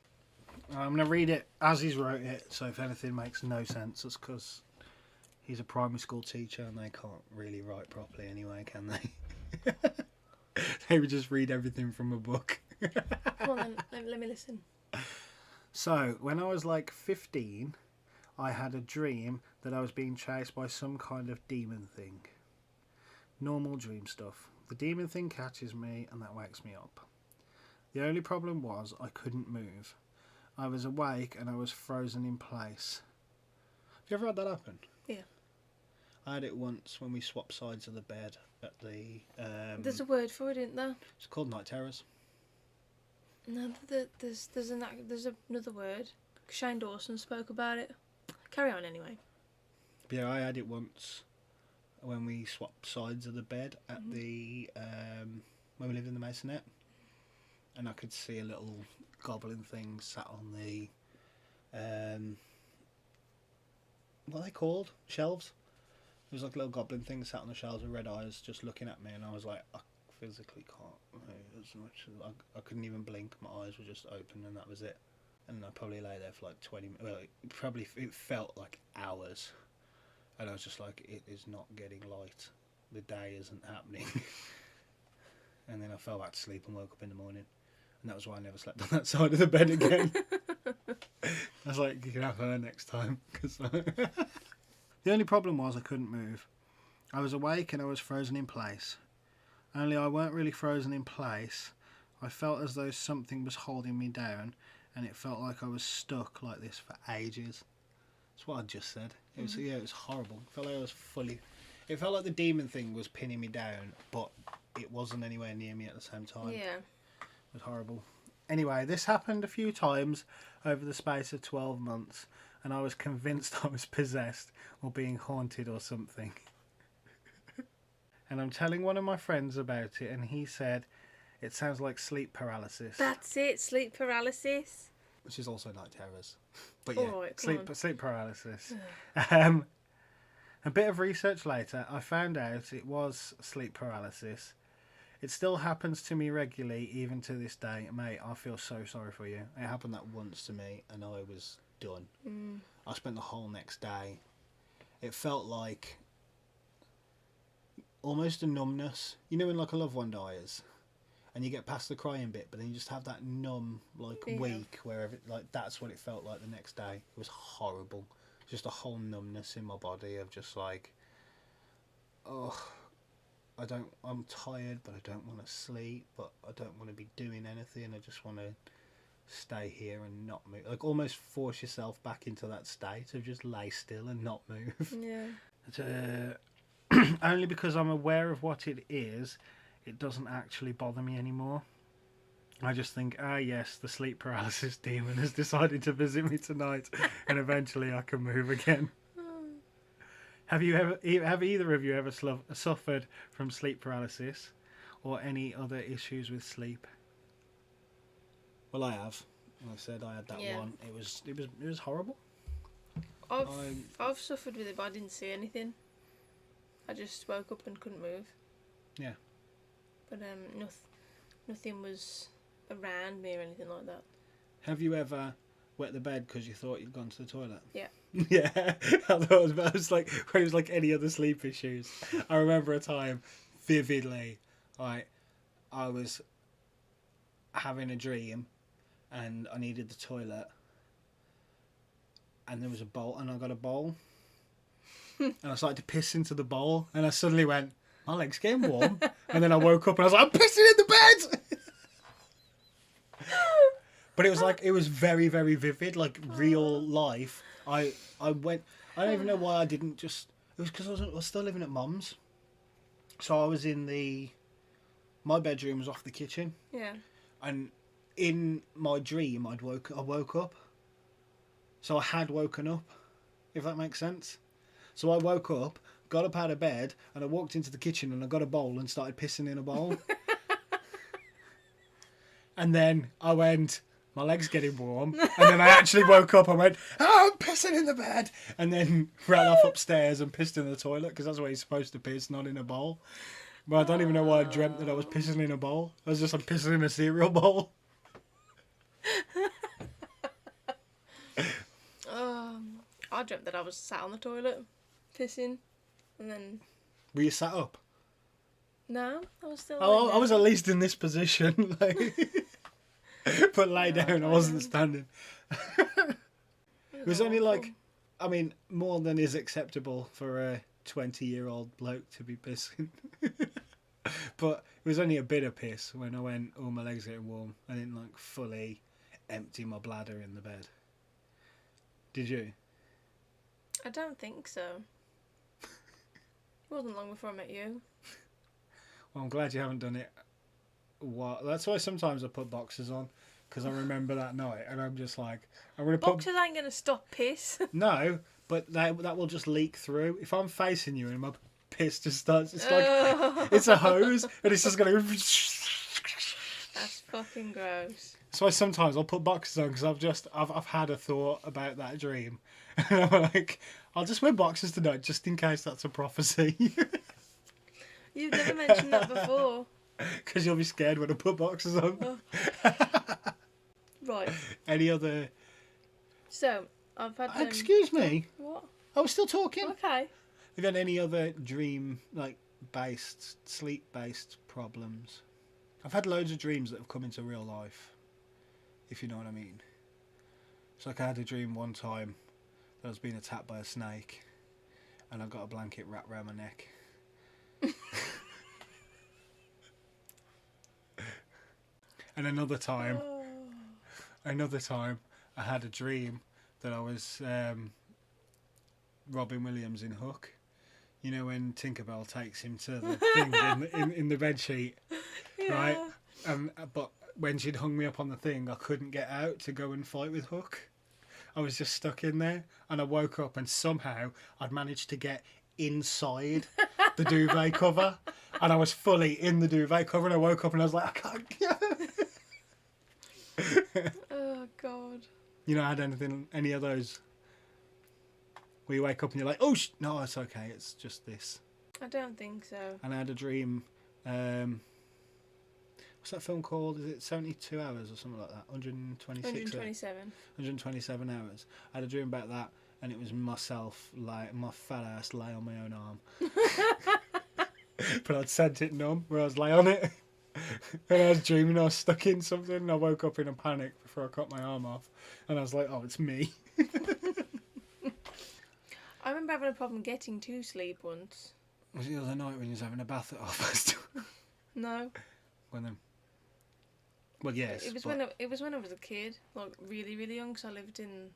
I'm gonna read it as he's wrote it. So if anything makes no sense, it's because he's a primary school teacher and they can't really write properly anyway, can they? They would just read everything from a book. Come on then, let me listen. So, when I was like 15, I had a dream that I was being chased by some kind of demon thing. Normal dream stuff. The demon thing catches me and that wakes me up. The only problem was I couldn't move. I was awake and I was frozen in place. Have you ever had that happen? Yeah. I had it once when we swapped sides of the bed at the... There's a word for it, isn't there? It's called night terrors. No, there's another word. Shane Dawson spoke about it. Carry on anyway. But yeah, I had it once when we swapped sides of the bed at the when we lived in the Masonette, and I could see a little goblin thing sat on the what are they called? Shelves. There was like a little goblin thing sat on the shelves with red eyes, just looking at me, and I was like, I physically can't move as much as I couldn't even blink. My eyes were just open, and that was it. And I probably lay there for like 20 minutes. Well, it felt like hours. And I was just like, it is not getting light. The day isn't happening. And then I fell back to sleep and woke up in the morning. And that was why I never slept on that side of the bed again. I was like, you can have her next time. Cause the only problem was I couldn't move. I was awake and I was frozen in place. Only I weren't really frozen in place. I felt as though something was holding me down. And it felt like I was stuck like this for ages. That's what I just said. It was it was horrible. It felt like I was it felt like the demon thing was pinning me down, but it wasn't anywhere near me at the same time. Yeah. It was horrible. Anyway, this happened a few times over the space of 12 months, and I was convinced I was possessed or being haunted or something. And I'm telling one of my friends about it, and he said, it sounds like sleep paralysis. That's it, sleep paralysis. Which is also night terrors. But yeah, All right, sleep paralysis. A bit of research later, I found out it was sleep paralysis. It still happens to me regularly, even to this day. Mate, I feel so sorry for you. It happened that once to me, and I was done. I spent the whole next day. It felt like almost a numbness. You know when like a loved one dies? And you get past the crying bit, but then you just have that numb, week, where that's what it felt like the next day. It was horrible. Just a whole numbness in my body of just like, I'm tired, but I don't want to sleep, but I don't want to be doing anything. I just want to stay here and not move. Like almost force yourself back into that state of just lay still and not move. Yeah. Only because I'm aware of what it is. It doesn't actually bother me anymore. I just think, yes, the sleep paralysis demon has decided to visit me tonight, and eventually I can move again. Have either of you ever suffered from sleep paralysis, or any other issues with sleep? Well, I have. Like I said, I had that Yeah. one. It was horrible. I've suffered with it, but I didn't see anything. I just woke up and couldn't move. Yeah. But nothing was around me or anything like that. Have you ever wet the bed because you thought you'd gone to the toilet? Yeah. Yeah. I thought it was like when it was like any other sleep issues. I remember a time vividly. I was having a dream, and I needed the toilet, and there was a bowl, and I got a bowl, and I started to piss into the bowl, and I suddenly went, my leg's getting warm, and then I woke up and I was like, I'm pissing in the bed. But it was very, very vivid, like real life. I went. I don't even know why I didn't just. It was because I was still living at Mum's, so I was in my bedroom was off the kitchen, Yeah. and in my dream I woke up. So I had woken up, if that makes sense. So I woke up, got up out of bed, and I walked into the kitchen and I got a bowl and started pissing in a bowl. And then I went, my leg's getting warm. And then I actually woke up and went, oh, I'm pissing in the bed. And then ran off upstairs and pissed in the toilet, because that's where you're supposed to piss, not in a bowl. But I don't even know why I dreamt that I was pissing in a bowl. I was just like pissing in a cereal bowl. I dreamt that I was sat on the toilet, pissing, and then... Were you sat up? No, I was still I was at least in this position. Like, but lay down, I wasn't standing. It was only like, I mean, more than is acceptable for a 20-year-old bloke to be pissing. But it was only a bit of piss when I went, oh, my leg's getting warm. I didn't like fully empty my bladder in the bed. Did you? I don't think so. It wasn't long before I met you. Well, I'm glad you haven't done it. That's why sometimes I put boxers on, because I remember that night, and I'm just like, I'm gonna put. Boxers ain't gonna stop piss. No, but that will just leak through. If I'm facing you and my piss just starts, it's like it's a hose, and it's just gonna. That's fucking gross. That's why sometimes I'll put boxers on, because I've had a thought about that dream, and I'm like, I'll just wear boxers tonight just in case that's a prophecy. You've never mentioned that before. Because you'll be scared when I put boxers on. Oh. Right. Any other? So I've had. Excuse me. What? I was still talking. Okay. Have you had any other sleep-based problems? I've had loads of dreams that have come into real life, if you know what I mean. It's like I had a dream one time that I was being attacked by a snake, and I got a blanket wrapped around my neck. And another time, I had a dream that I was Robin Williams in Hook. You know when Tinkerbell takes him to the thing in the bedsheet, Yeah. right? But when she'd hung me up on the thing, I couldn't get out to go and fight with Hook. I was just stuck in there, and I woke up, and somehow I'd managed to get inside the duvet cover, and I was fully in the duvet cover, and I woke up and I was like, I can't get Oh God. You know, I had any of those where you wake up and you're like, oh, no, it's okay, it's just this. I don't think so. And I had a dream, what's that film called? Is it 72 hours or something like that? 127. 127 hours. I had a dream about that, and it was myself, like my fat ass lay on my own arm. But I'd sent it numb, where I was lay on it. And I was dreaming I was stuck in something, and I woke up in a panic before I cut my arm off. And I was like, oh, it's me. I remember having a problem getting to sleep once. Was it the other night when you was having a bath at half-past? No. Well, yes. It was when I was a kid, like really, really young, because I lived in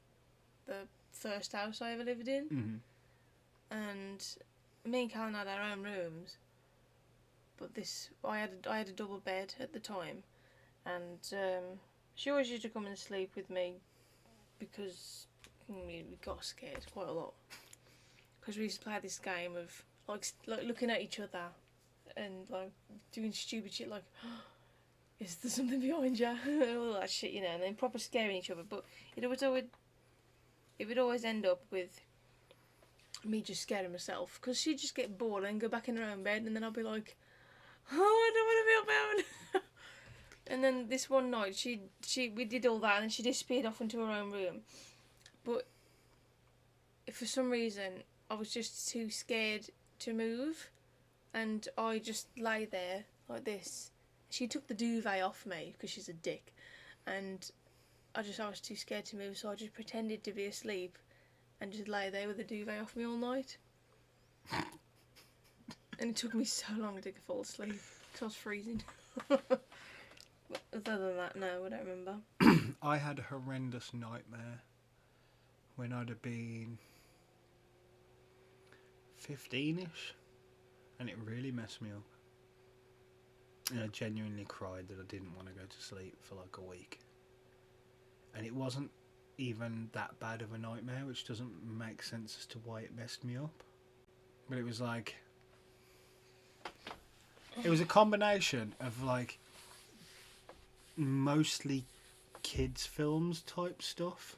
the first house I ever lived in. Mm-hmm. And me and Callan had our own rooms. But I had a double bed at the time, and she always used to come and sleep with me because we got scared quite a lot. Because we used to play this game of like looking at each other and like doing stupid shit like, is there something behind you? And all that shit, you know, and then proper scaring each other. But it would always end up with me just scaring myself, because she'd just get bored and go back in her own bed, and then I'd be like, oh, I don't want to be up my own. And then this one night, we did all that, and she disappeared off into her own room. But for some reason, I was just too scared to move, and I just lay there like this. She took the duvet off me because she's a dick, and I was too scared to move, so I just pretended to be asleep and just lay there with the duvet off me all night. And it took me so long to fall asleep because I was freezing. But other than that, no, I don't remember. I had a horrendous nightmare when I'd have been 15-ish, and it really messed me up. And I genuinely cried that I didn't want to go to sleep for like a week. And it wasn't even that bad of a nightmare, which doesn't make sense as to why it messed me up. But it was like, it was a combination of like mostly kids films type stuff.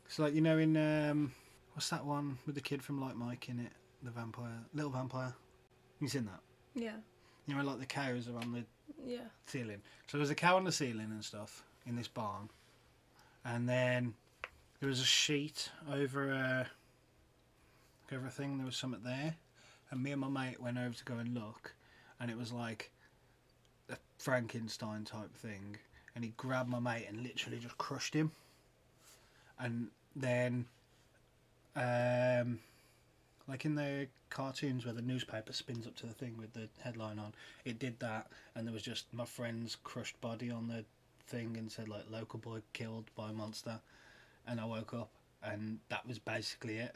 So like, you know, in what's that one with the kid from Like Mike in it, the vampire, little vampire, you seen that? Yeah. You know, like the cows are on the Yeah. ceiling. So there was a cow on the ceiling and stuff in this barn, and then there was a sheet over everything. There was something there, and me and my mate went over to go and look, and it was like a Frankenstein type thing, and he grabbed my mate and literally just crushed him. And then like in the cartoons where the newspaper spins up to the thing with the headline on, it did that, and there was just my friend's crushed body on the thing and said like local boy killed by monster, and I woke up and that was basically it.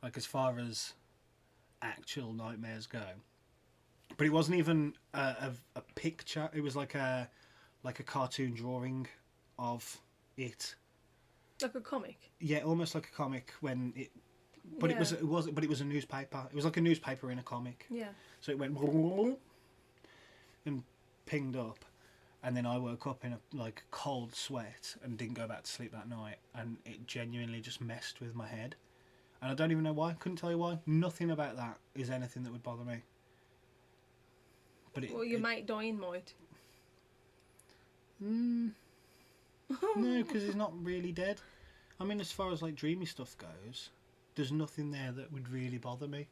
Like as far as actual nightmares go. But it wasn't even a picture, it was like a cartoon drawing of it. Like a comic. Yeah, almost like a comic when it. But yeah. it was a newspaper. It was like a newspaper in a comic. Yeah. So it went and pinged up, and then I woke up in a like cold sweat and didn't go back to sleep that night, and it genuinely just messed with my head, and I don't even know why. Couldn't tell you why. Nothing about that is anything that would bother me. But Well, your mate dying might. No, because he's not really dead. I mean, as far as like dreamy stuff goes, there's nothing there that would really bother me.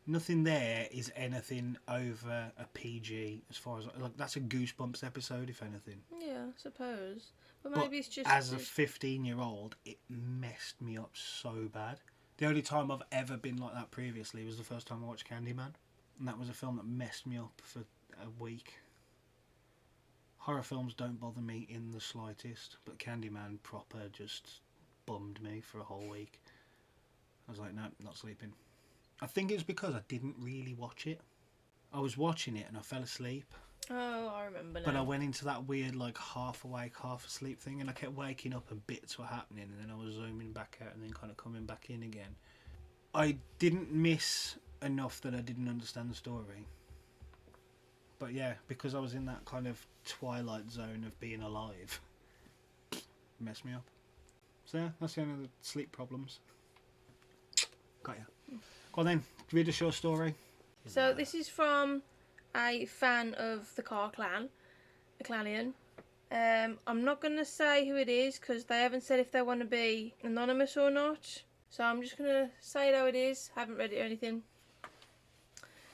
Nothing there is anything over a PG, as far as like that's a Goosebumps episode, if anything. Yeah, I suppose. But maybe it's just as a 15-year-old, it messed me up so bad. The only time I've ever been like that previously was the first time I watched Candyman, and that was a film that messed me up for a week. Horror films don't bother me in the slightest, but Candyman proper just bummed me for a whole week. I was like, no, not sleeping. I think it's because I didn't really watch it. I was watching it and I fell asleep. Oh, I remember now. But I went into that weird like half awake, half asleep thing, and I kept waking up and bits were happening, and then I was zooming back out and then kind of coming back in again. I didn't miss enough that I didn't understand the story. But yeah, because I was in that kind of twilight zone of being alive, it messed me up. So yeah, that's the end of the sleep problems. Got ya. Go on then, read a short story. So this is from a fan of the Carr clan, a clanian. I'm not going to say who it is because they haven't said if they want to be anonymous or not. So I'm just going to say it how it is. Haven't read it or anything.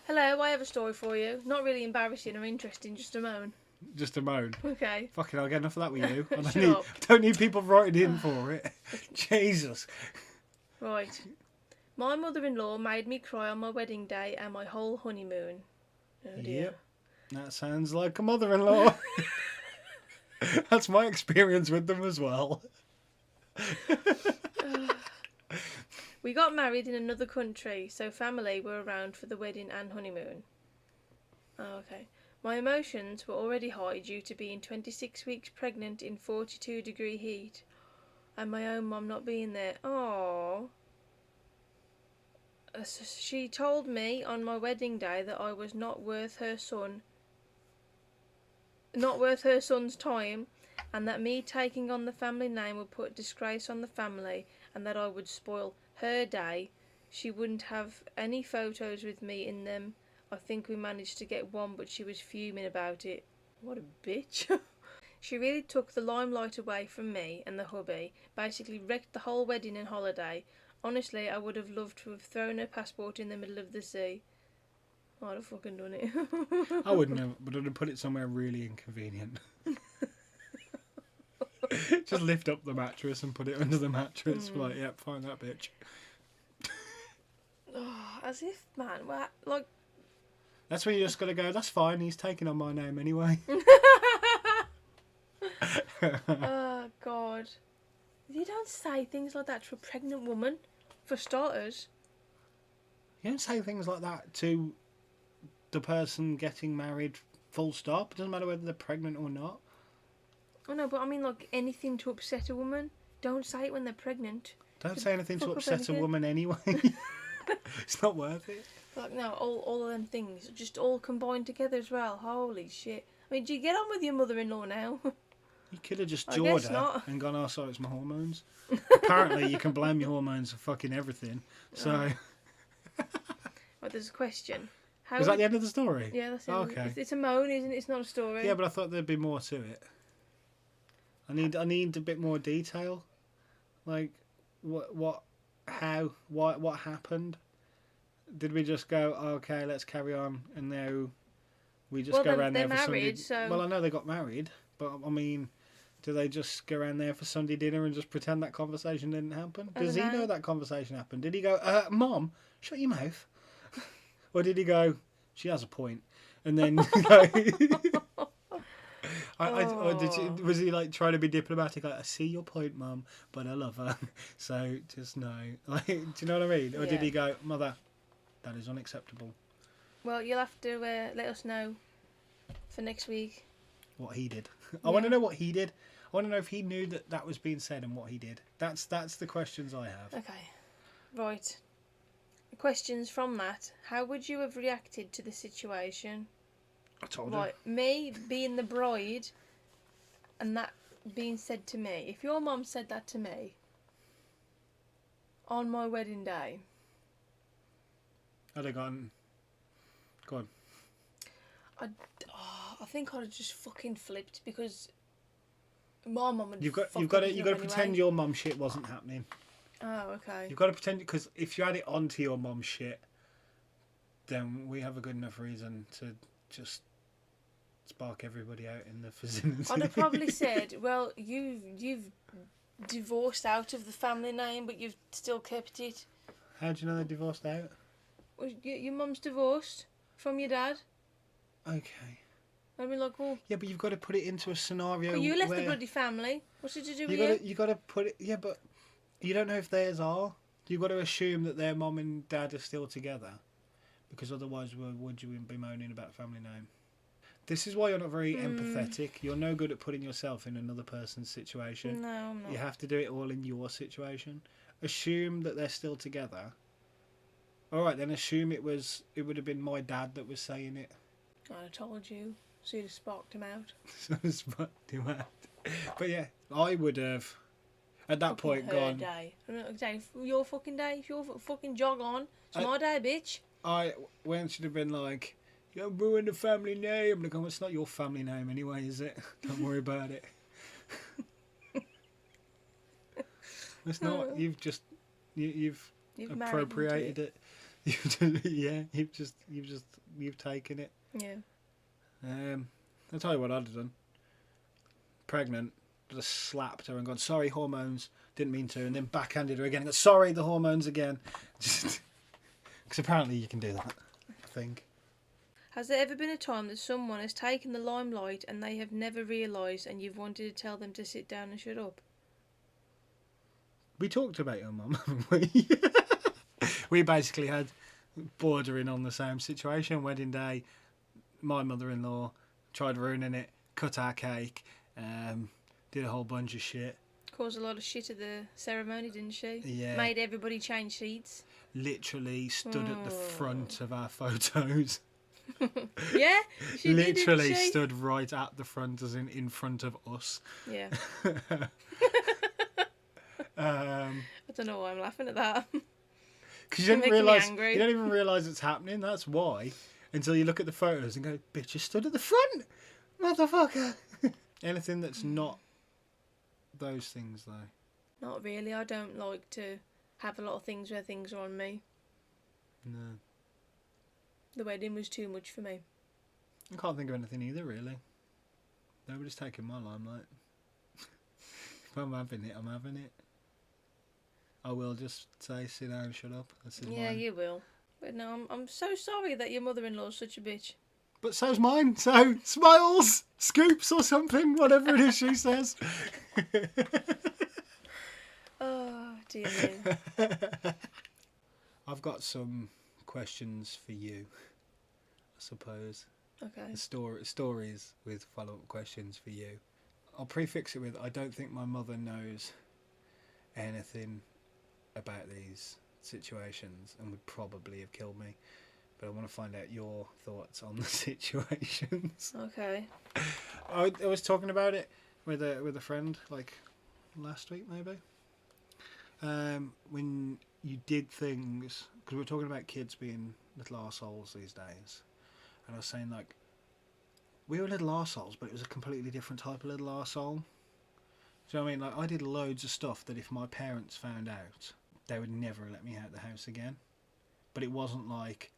Hello, I have a story for you. Not really embarrassing or interesting, just a moan. Just a moan. Okay. Fucking hell, I'll get enough of that with you. I Shut up. don't need people writing in for it. Jesus. Right. My mother-in-law made me cry on my wedding day and my whole honeymoon. Oh dear. Yep. That sounds like a mother-in-law. That's my experience with them as well. We got married in another country, so family were around for the wedding and honeymoon. Oh, okay. My emotions were already high due to being 26 weeks pregnant in 42-degree heat, and my own mum not being there. Aww. She told me on my wedding day that I was not worth her son's time, and that me taking on the family name would put disgrace on the family, and that I would spoil her day. She wouldn't have any photos with me in them. I think we managed to get one, but she was fuming about it. What a bitch. She really took the limelight away from me and the hubby, basically wrecked the whole wedding and holiday. Honestly, I would have loved to have thrown her passport in the middle of the sea. I'd have fucking done it. I wouldn't have, but I'd have put it somewhere really inconvenient. Just lift up the mattress and put it under the mattress. Like, yep, find that bitch. Oh, as if, man, like... That's when you just got to go, that's fine, he's taking on my name anyway. Oh, God. You don't say things like that to a pregnant woman, for starters. You don't say things like that to the person getting married, full stop. It doesn't matter whether they're pregnant or not. Oh, no, but I mean, like, anything to upset a woman. Don't say it when they're pregnant. Don't say anything to fuck up upset a anything. woman anyway. It's not worth it. Like, no, all of them things, just all combined together as well. Holy shit. I mean, do you get on with your mother-in-law now? You could have just I jawed guess her not. and gone, oh, sorry, it's my hormones. Apparently, you can blame your hormones for fucking everything. So, Right, there's a question. How is that would- the end of the story? Yeah, that's it. Okay. It's a moan, isn't it? It's not a story. Yeah, but I thought there'd be more to it. I need a bit more detail. Like, what happened? Did we just go, okay, let's carry on, and now we just Well, go they're around there for married, Sunday? so- Well, I know they got married, but I mean, do they just go around there for Sunday dinner and just pretend that conversation didn't happen? I Does he don't know. know that conversation happened? Did he go, Mom, shut your mouth? Or did he go, she has a point, and then or was he like trying to be diplomatic? Like, I see your point, Mum, but I love her, so just no. Like, do you know what I mean? Or did Yeah. he go, Mother, that is unacceptable? Well, you'll have to let us know for next week. What he did. I want to know what he did. I want to know if he knew that was being said and what he did. That's the questions I have. Okay. Right. Questions from that. How would you have reacted to the situation? I told Right. Me being the bride and that being said to me. If your mum said that to me on my wedding day, I'd have gone. Go on. I think I'd have just fucking flipped because my mum would You've got fuck to everything up pretend anyway. your mum shit wasn't happening. Oh, okay. You've got to pretend, because if you add it onto your mum shit, then we have a good enough reason to just spark everybody out in the vicinity. I'd have probably said, well, you've divorced out of the family name, but you've still kept it. How do you know they're divorced out? Well, your mum's divorced from your dad. Okay. I'd be like, well, Yeah, but you've got to put it into a scenario but you left where the bloody family. What's it to do you with got you? to put it. Yeah, but you don't know if theirs are. You've got to assume that their mum and dad are still together, because otherwise, would you be moaning about family name? This is why you're not very empathetic. You're no good at putting yourself in another person's situation. No, I'm not. You have to do it all in your situation. Assume that they're still together. All right, then assume it would have been my dad that was saying it. I'd have told you, so you'd have sparked him out. But yeah, I would have at that point Her gone. day. Your fucking day. It's your fucking jog on. It's my day, bitch. When should have been like, you ruined the family name. I'm like, oh, it's not your family name anyway, is it? Don't worry about it. It's not. You've You've appropriated married it. You've taken it. Yeah. I'll tell you what I'd have done. Pregnant, just slapped her and gone, sorry, hormones, didn't mean to, and then backhanded her again and gone, sorry, the hormones again. Just because apparently you can do that, I think. Has there ever been a time that someone has taken the limelight and they have never realised and you've wanted to tell them to sit down and shut up? We talked about your mum, haven't we? We basically had bordering on the same situation. Wedding day, my mother-in-law tried ruining it, cut our cake, did a whole bunch of shit. Caused a lot of shit at the ceremony, didn't she? Yeah. Made everybody change seats. literally stood at the front of our photos. Yeah, she did, Literally didn't she? stood right at the front, as in front of us. Yeah. I I don't know why I'm laughing at that. Because you don't Making me realise, angry. you don't even realise it's happening. That's why. Until you look at the photos and go, "Bitch, you stood at the front, motherfucker." Anything that's not those things, though. Not really. I don't like to have a lot of things where things are on me. No, The wedding was too much for me. I can't think of anything either. Really, nobody's taking my limelight. If I'm having it, I'm having it. I will just say, sit down, shut up. This is Yeah, mine. you will. But no, I'm so sorry that your mother-in-law's such a bitch. But so's mine. So smiles, scoops, or something, whatever it is she says. Oh, dear me. I've got some questions for you, I suppose. Okay. Stories with follow-up questions for you. I'll prefix it with, I don't think my mother knows anything about these situations and would probably have killed me. But I want to find out your thoughts on the situations. Okay. I was talking about it with a friend like last week maybe. When you did things, because we were talking about kids being little arseholes these days, and I was saying like we were little arseholes, but it was a completely different type of little arsehole. Do you know what I mean? Like I did loads of stuff that if my parents found out, they would never let me out the house again. But it wasn't like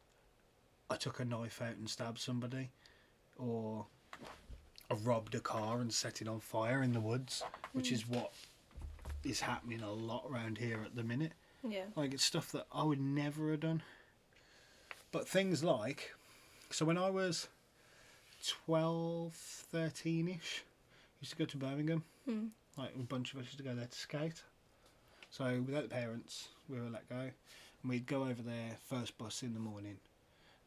I took a knife out and stabbed somebody, or I robbed a car and set it on fire in the woods, which is what is happening a lot around here at the minute. Yeah. Like it's stuff that I would never have done. But things like, so when I was 12, 13ish, used to go to Birmingham. Like a bunch of us used to go there to skate. So without the parents, we were let go, and we'd go over there first bus in the morning,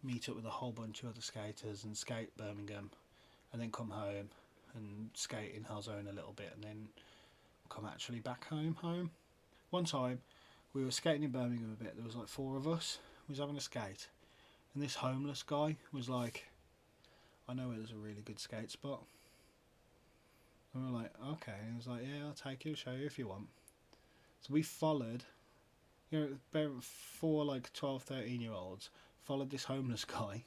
meet up with a whole bunch of other skaters and skate Birmingham, and then come home and skate in Halzone a little bit, and then come actually back home. One time we were skating in Birmingham a bit. There was like 4 of us. We was having a skate, and this homeless guy was like, "I know where there's a really good skate spot." And we were like, "Okay." And he was like, "Yeah, I'll take you, show you if you want." So we followed, you know, 4 like 12, 13-year-olds followed this homeless guy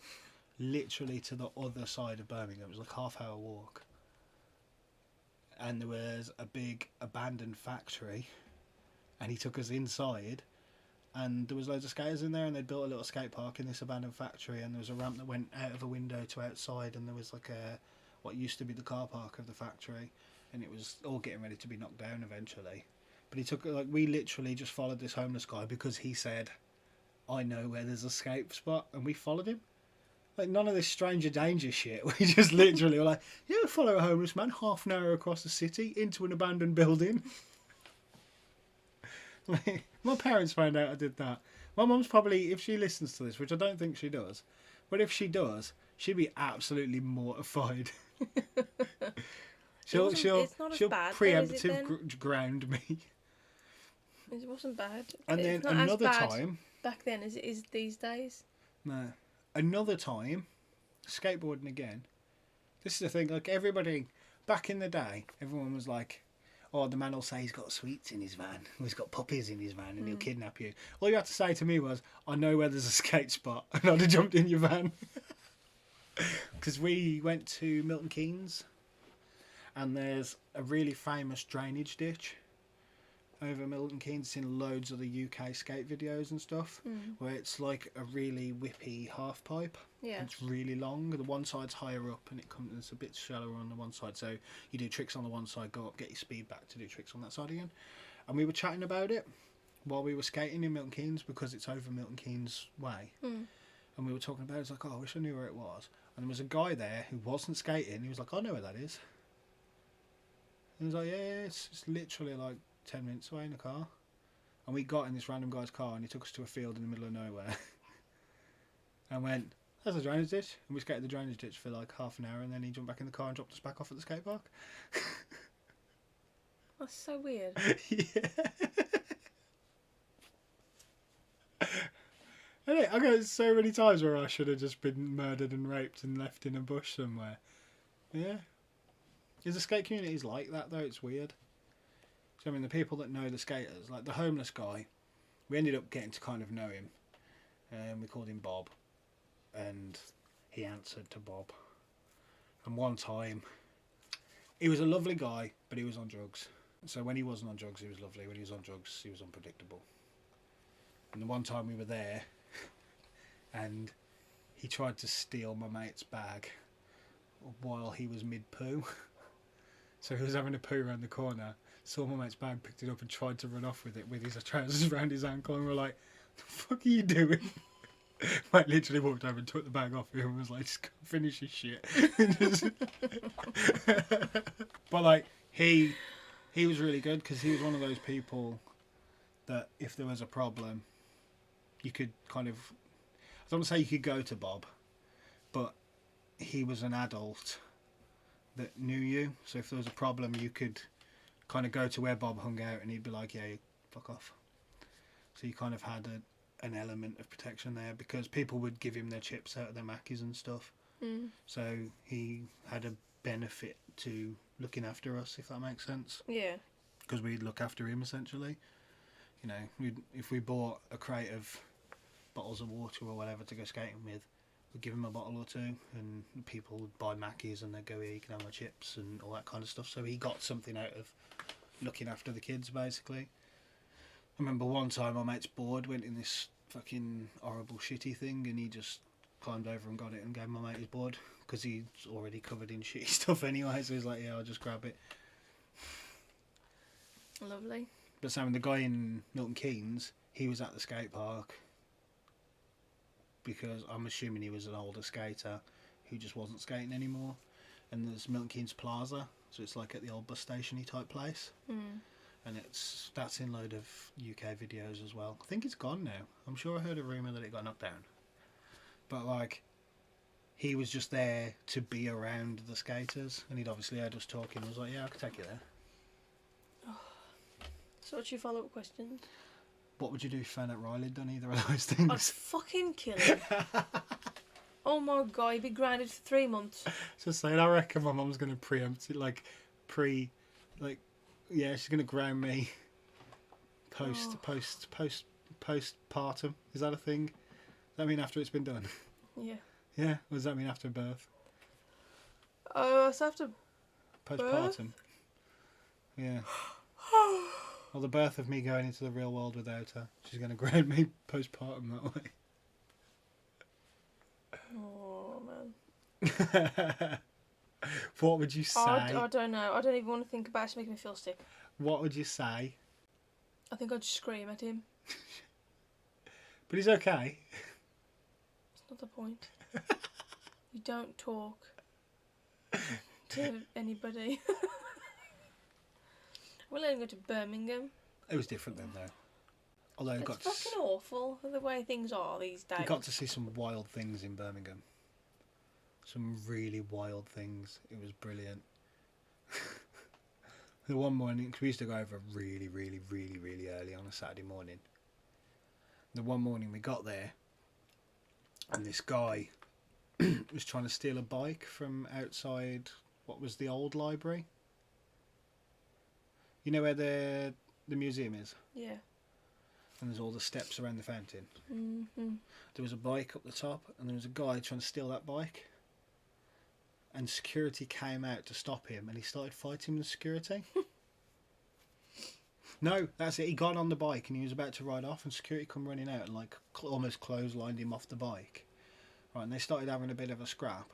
literally to the other side of Birmingham. It was like a half-hour walk. And there was a big abandoned factory, and he took us inside, and there was loads of skaters in there, and they'd built a little skate park in this abandoned factory, and there was a ramp that went out of a window to outside, and there was like what used to be the car park of the factory, and it was all getting ready to be knocked down eventually. But he took, like, we literally just followed this homeless guy because he said, "I know where there's a skate spot," and we followed him. Like, none of this stranger danger shit. We just literally were like, "Yeah, follow a homeless man half an hour across the city into an abandoned building." Like, my parents found out I did that. My mum's probably, if she listens to this, which I don't think she does, but if she does, she'd be absolutely mortified. she'll It's not as bad though, is it then? preemptive ground me. It wasn't bad. And It's then not as another bad time, back then as it is these days. no, another time, skateboarding again. This is the thing, like everybody, back in the day, everyone was like, "Oh, the man will say he's got sweets in his van, or he's got puppies in his van, and he'll kidnap you." All you had to say to me was, "I know where there's a skate spot," and I'd have jumped in your van. Because we went to Milton Keynes, and there's a really famous drainage ditch over Milton Keynes. It's in loads of the UK skate videos and stuff, where it's like a really whippy half pipe. Yeah. It's really long. The one side's higher up, and it's a bit shallower on the one side. So you do tricks on the one side, go up, get your speed back to do tricks on that side again. And we were chatting about it while we were skating in Milton Keynes, because it's over Milton Keynes way. And we were talking about it. It's like, "Oh, I wish I knew where it was." And there was a guy there who wasn't skating. He was like, "I know where that is." And he was like, "Yeah, it's literally like 10 minutes away in the car." And we got in this random guy's car, and he took us to a field in the middle of nowhere. And went, "There's a drainage ditch." And we skated the drainage ditch for like half an hour, and then he jumped back in the car and dropped us back off at the skate park. That's so weird. Yeah. I got so many times where I should have just been murdered and raped and left in a bush somewhere. Yeah. Is the skate communities like that though? It's weird. So I mean, the people that know the skaters, like the homeless guy, we ended up getting to kind of know him. We called him Bob, and he answered to Bob. And one time, he was a lovely guy, but he was on drugs. So when he wasn't on drugs, he was lovely. When he was on drugs, he was unpredictable. And the one time we were there, and he tried to steal my mate's bag while he was mid-poo. So he was having a poo around the corner, saw my mate's bag, picked it up and tried to run off with it with his trousers around his ankle, and we're like, the fuck are you doing? Mate literally walked over and took the bag off him and was like, just go finish your shit. But like, he was really good because he was one of those people that if there was a problem, you could kind of, I don't want to say you could go to Bob, but he was an adult that knew you. So if there was a problem, you could kind of go to where Bob hung out and he'd be like, yeah, fuck off. So you kind of had an element of protection there because people would give him their chips out of their Mackies and stuff. Mm. So he had a benefit to looking after us, if that makes sense. Yeah. Because we'd look after him essentially. You know, if we bought a crate of bottles of water or whatever to go skating with, we'd give him a bottle or two, and people would buy Mackies and they'd go, here, you can have my chips and all that kind of stuff. So he got something out of looking after the kids, basically. I remember one time my mate's board went in this fucking horrible shitty thing, and he just climbed over and got it and gave my mate his board because he's already covered in shitty stuff anyway. So he's like, yeah, I'll just grab it. Lovely. But Sam, the guy in Milton Keynes, he was at the skate park because I'm assuming he was an older skater who just wasn't skating anymore. And there's Milton Keynes Plaza, so it's like at the old bus station-y type place. Mm. And that's in a load of UK videos as well. I think it's gone now. I'm sure I heard a rumour that it got knocked down. But like, he was just there to be around the skaters, and he'd obviously heard us talking. I was like, yeah, I could take you there. So what's your follow-up question? What would you do if you found out Riley had done either of those I'd things? fucking kill him. Oh my god, he'd be grounded for 3 months. Just saying, I reckon my mum's going to preempt it, yeah, she's going to ground me postpartum. Is that a thing? Does that mean after it's been done? Yeah. Yeah, what does that mean after birth? So after Postpartum. Yeah. Well, the birth of me going into the real world without her. She's going to ground me postpartum that way. Oh man. What would you say? I don't know. I don't even want to think about it. It's making me feel sick. What would you say? I think I'd scream at him. But he's okay. It's not the point. You don't talk to anybody. We'll only go to Birmingham. It was different then, though. Although It's fucking awful the way things are these days. we got to see some wild things in Birmingham. Some really wild things. It was brilliant. The one morning, cause we used to go over really, really, really, really early on a Saturday morning. The one morning we got there, and this guy was trying to steal a bike from outside what was the old library. You know where the museum is? Yeah. And there's all the steps around the fountain. Mm-hmm. There was a bike up the top, and there was a guy trying to steal that bike. And security came out to stop him, and he started fighting the security. No, that's it. He got on the bike, and he was about to ride off, and security come running out and like almost clotheslined him off the bike. Right, and they started having a bit of a scrap.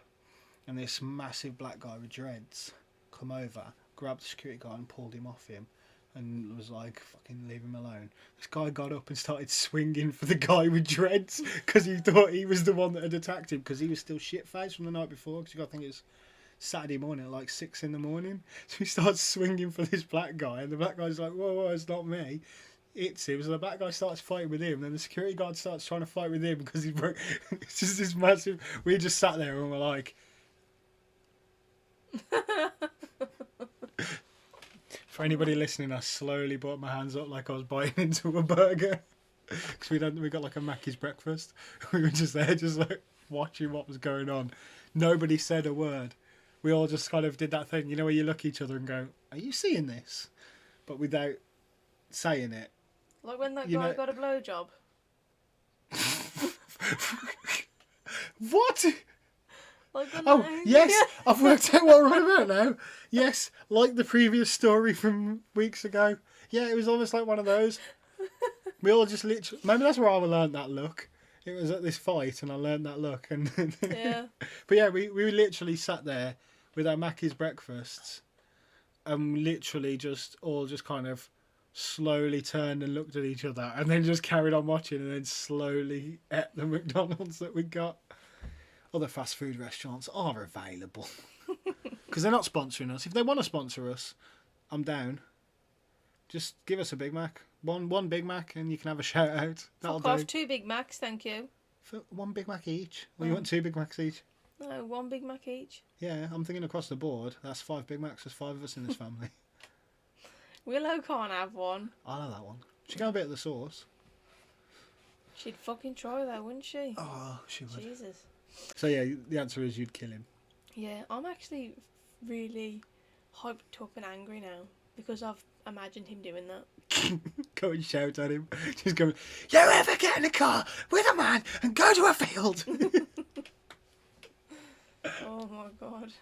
And this massive black guy with dreads come over, grabbed the security guard and pulled him off him. And was like, fucking leave him alone. This guy got up and started swinging for the guy with dreads because he thought he was the one that had attacked him because he was still shit-faced from the night before because you got to think it's Saturday morning at like 6 in the morning. So he starts swinging for this black guy and the black guy's like, whoa, it's not me. It's him. So the black guy starts fighting with him. Then the security guard starts trying to fight with him because he broke. It's just this massive... We just sat there and we're like... For anybody listening, I slowly brought my hands up like I was biting into a burger. because we got like a Mackey's breakfast. We were just there, just like watching what was going on. Nobody said a word. We all just kind of did that thing, you know, where you look at each other and go, "Are you seeing this?" But without saying it. Like when that You guy know- got a blowjob. What? Like when Oh, that... yes, I've worked out what we're on about now. Yes, like the previous story from weeks ago. Yeah, it was almost like one of those. We all just literally... Maybe that's where I learned that look. It was at this fight and I learned that look. And Yeah. But yeah, we literally sat there with our Mackey's breakfasts and literally just kind of slowly turned and looked at each other and then just carried on watching and then slowly ate the McDonald's that we got. Other fast food restaurants are available because they're not sponsoring us. If they want to sponsor us, I'm down. Just give us a Big Mac, one Big Mac, and you can have a shout out. That'll Fuck off, do. 2 Big Macs, thank you. For one Big Mac each. Well, you want 2 Big Macs each? No, 1 Big Mac each. Yeah, I'm thinking across the board. That's 5 Big Macs. There's 5 of us in this family. Willow can't have one. I'll have that one. She can have a bit of the sauce. She'd fucking try though, wouldn't she? Oh, she would. Jesus. So yeah, the answer is you'd kill him. Yeah, I'm actually really hyped up and angry now because I've imagined him doing that. Go and shout at him. Just go, "You ever get in a car with a man and go to a field?" Oh my god.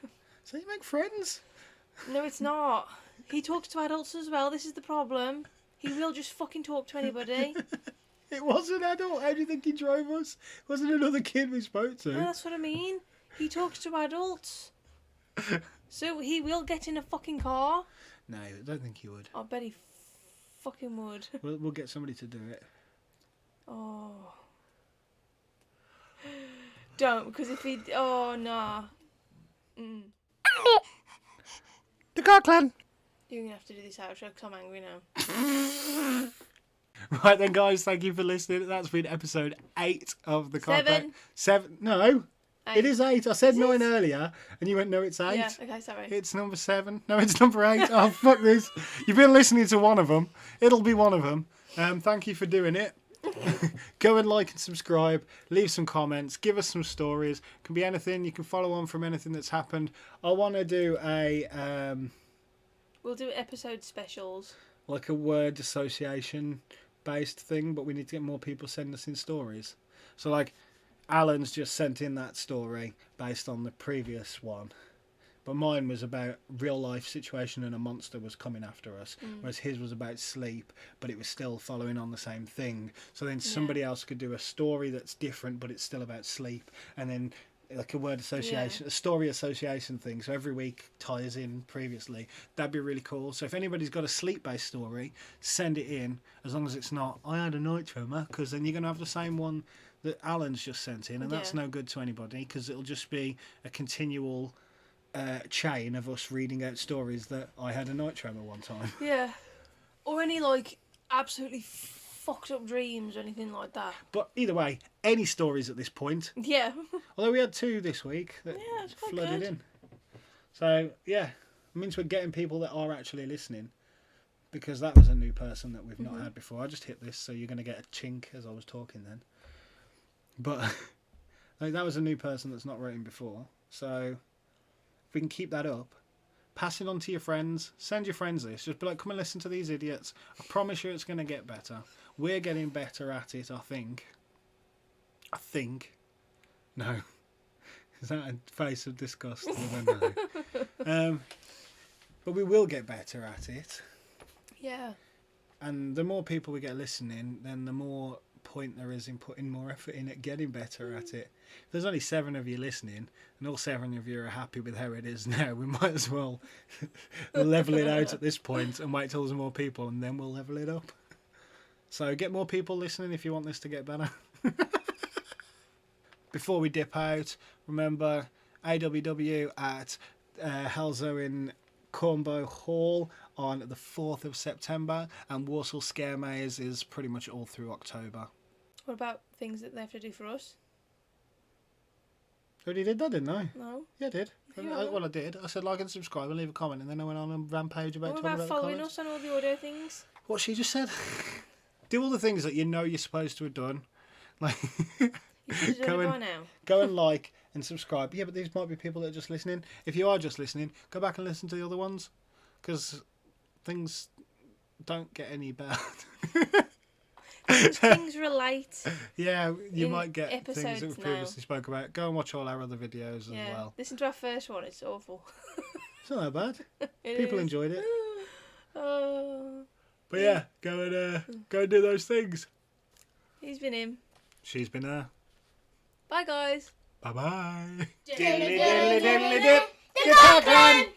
So you make friends. No, it's not. He talks to adults as well. This is the problem. He will just fucking talk to anybody. It was an adult. How do you think he drove us? It wasn't another kid we spoke to. No, that's what I mean. He talks to adults. So he will get in a fucking car. No, I don't think he would. I bet he fucking would. We'll get somebody to do it. Oh. Don't, because if he... Oh, nah. Mm. The Carr clan. You're going to have to do this outro because I'm angry now. Right then, guys, thank you for listening. That's been episode 8 of the Carr 7. clan. 7. No, 8. it is 8. I said Is 9 it? earlier, and you went, no, it's 8. Yeah, okay, sorry. It's number 7. No, it's number 8. Oh, fuck this. You've been listening to one of them. It'll be one of them. Thank you for doing it. Go and like and subscribe. Leave some comments. Give us some stories. It can be anything. You can follow on from anything that's happened. I want to do a We'll do episode specials. like a word association based thing, but we need to get more people sending us in stories. So like Alan's just sent in that story based on the previous one. But mine was about real life situation and a monster was coming after us, whereas his was about sleep, but it was still following on the same thing. So then somebody else could do a story that's different, but it's still about sleep, and then like a word association, a story association thing. So every week ties in previously. That'd be really cool. So if anybody's got a sleep-based story, send it in, as long as it's not, "I had a night tremor," because then you're going to have the same one that Alan's just sent in, and that's no good to anybody, because it'll just be a continual chain of us reading out stories that I had a night tremor one time. Yeah. Or any, like, absolutely fucked up dreams or anything like that. But either way, any stories at this point. Yeah. Although we had 2 this week that it's quite flooded good. in. So, yeah, it means we're getting people that are actually listening. Because that was a new person that we've not had before. I just hit this, so you're going to get a chink as I was talking then. But like, that was a new person that's not written before. So if we can keep that up, pass it on to your friends, send your friends this. Just be like, come and listen to these idiots. I promise you it's going to get better. We're getting better at it, I think. No. Is that a face of disgust? I don't know. But we will get better at it. Yeah. And the more people we get listening, then the more point there is in putting more effort in at getting better at it. If there's only 7 of you listening, and all 7 of you are happy with how it is now, we might as well level it out at this point and wait till there's more people, and then we'll level it up. So get more people listening if you want this to get better. Before we dip out, remember AWW at Helzo in Cornbow Hall on the 4th of September, and Warsaw Scare Maze is pretty much all through October. What about things that they have to do for us? Already did that, didn't I? No. Yeah, I did. Yeah. Well, I did. I said like and subscribe and leave a comment, and then I went on a rampage about What talking about about the following comments. us on all the audio things? What she just said. Do all the things that you know you're supposed to have done. Like, You should have done it by now. go and like and subscribe. Yeah, but these might be people that are just listening. If you are just listening, go back and listen to the other ones, because things don't get any better. Things relate. Yeah, you In might get things that episodes we now. previously spoke about. Go and watch all our other videos as Yeah. well. Listen to our first one. It's awful. It's not that bad. It People is. enjoyed it. Oh, But yeah, go and do those things. he's been him. She's been there. Bye, guys. Bye bye. Diddly diddly diddly dip. The Parkland.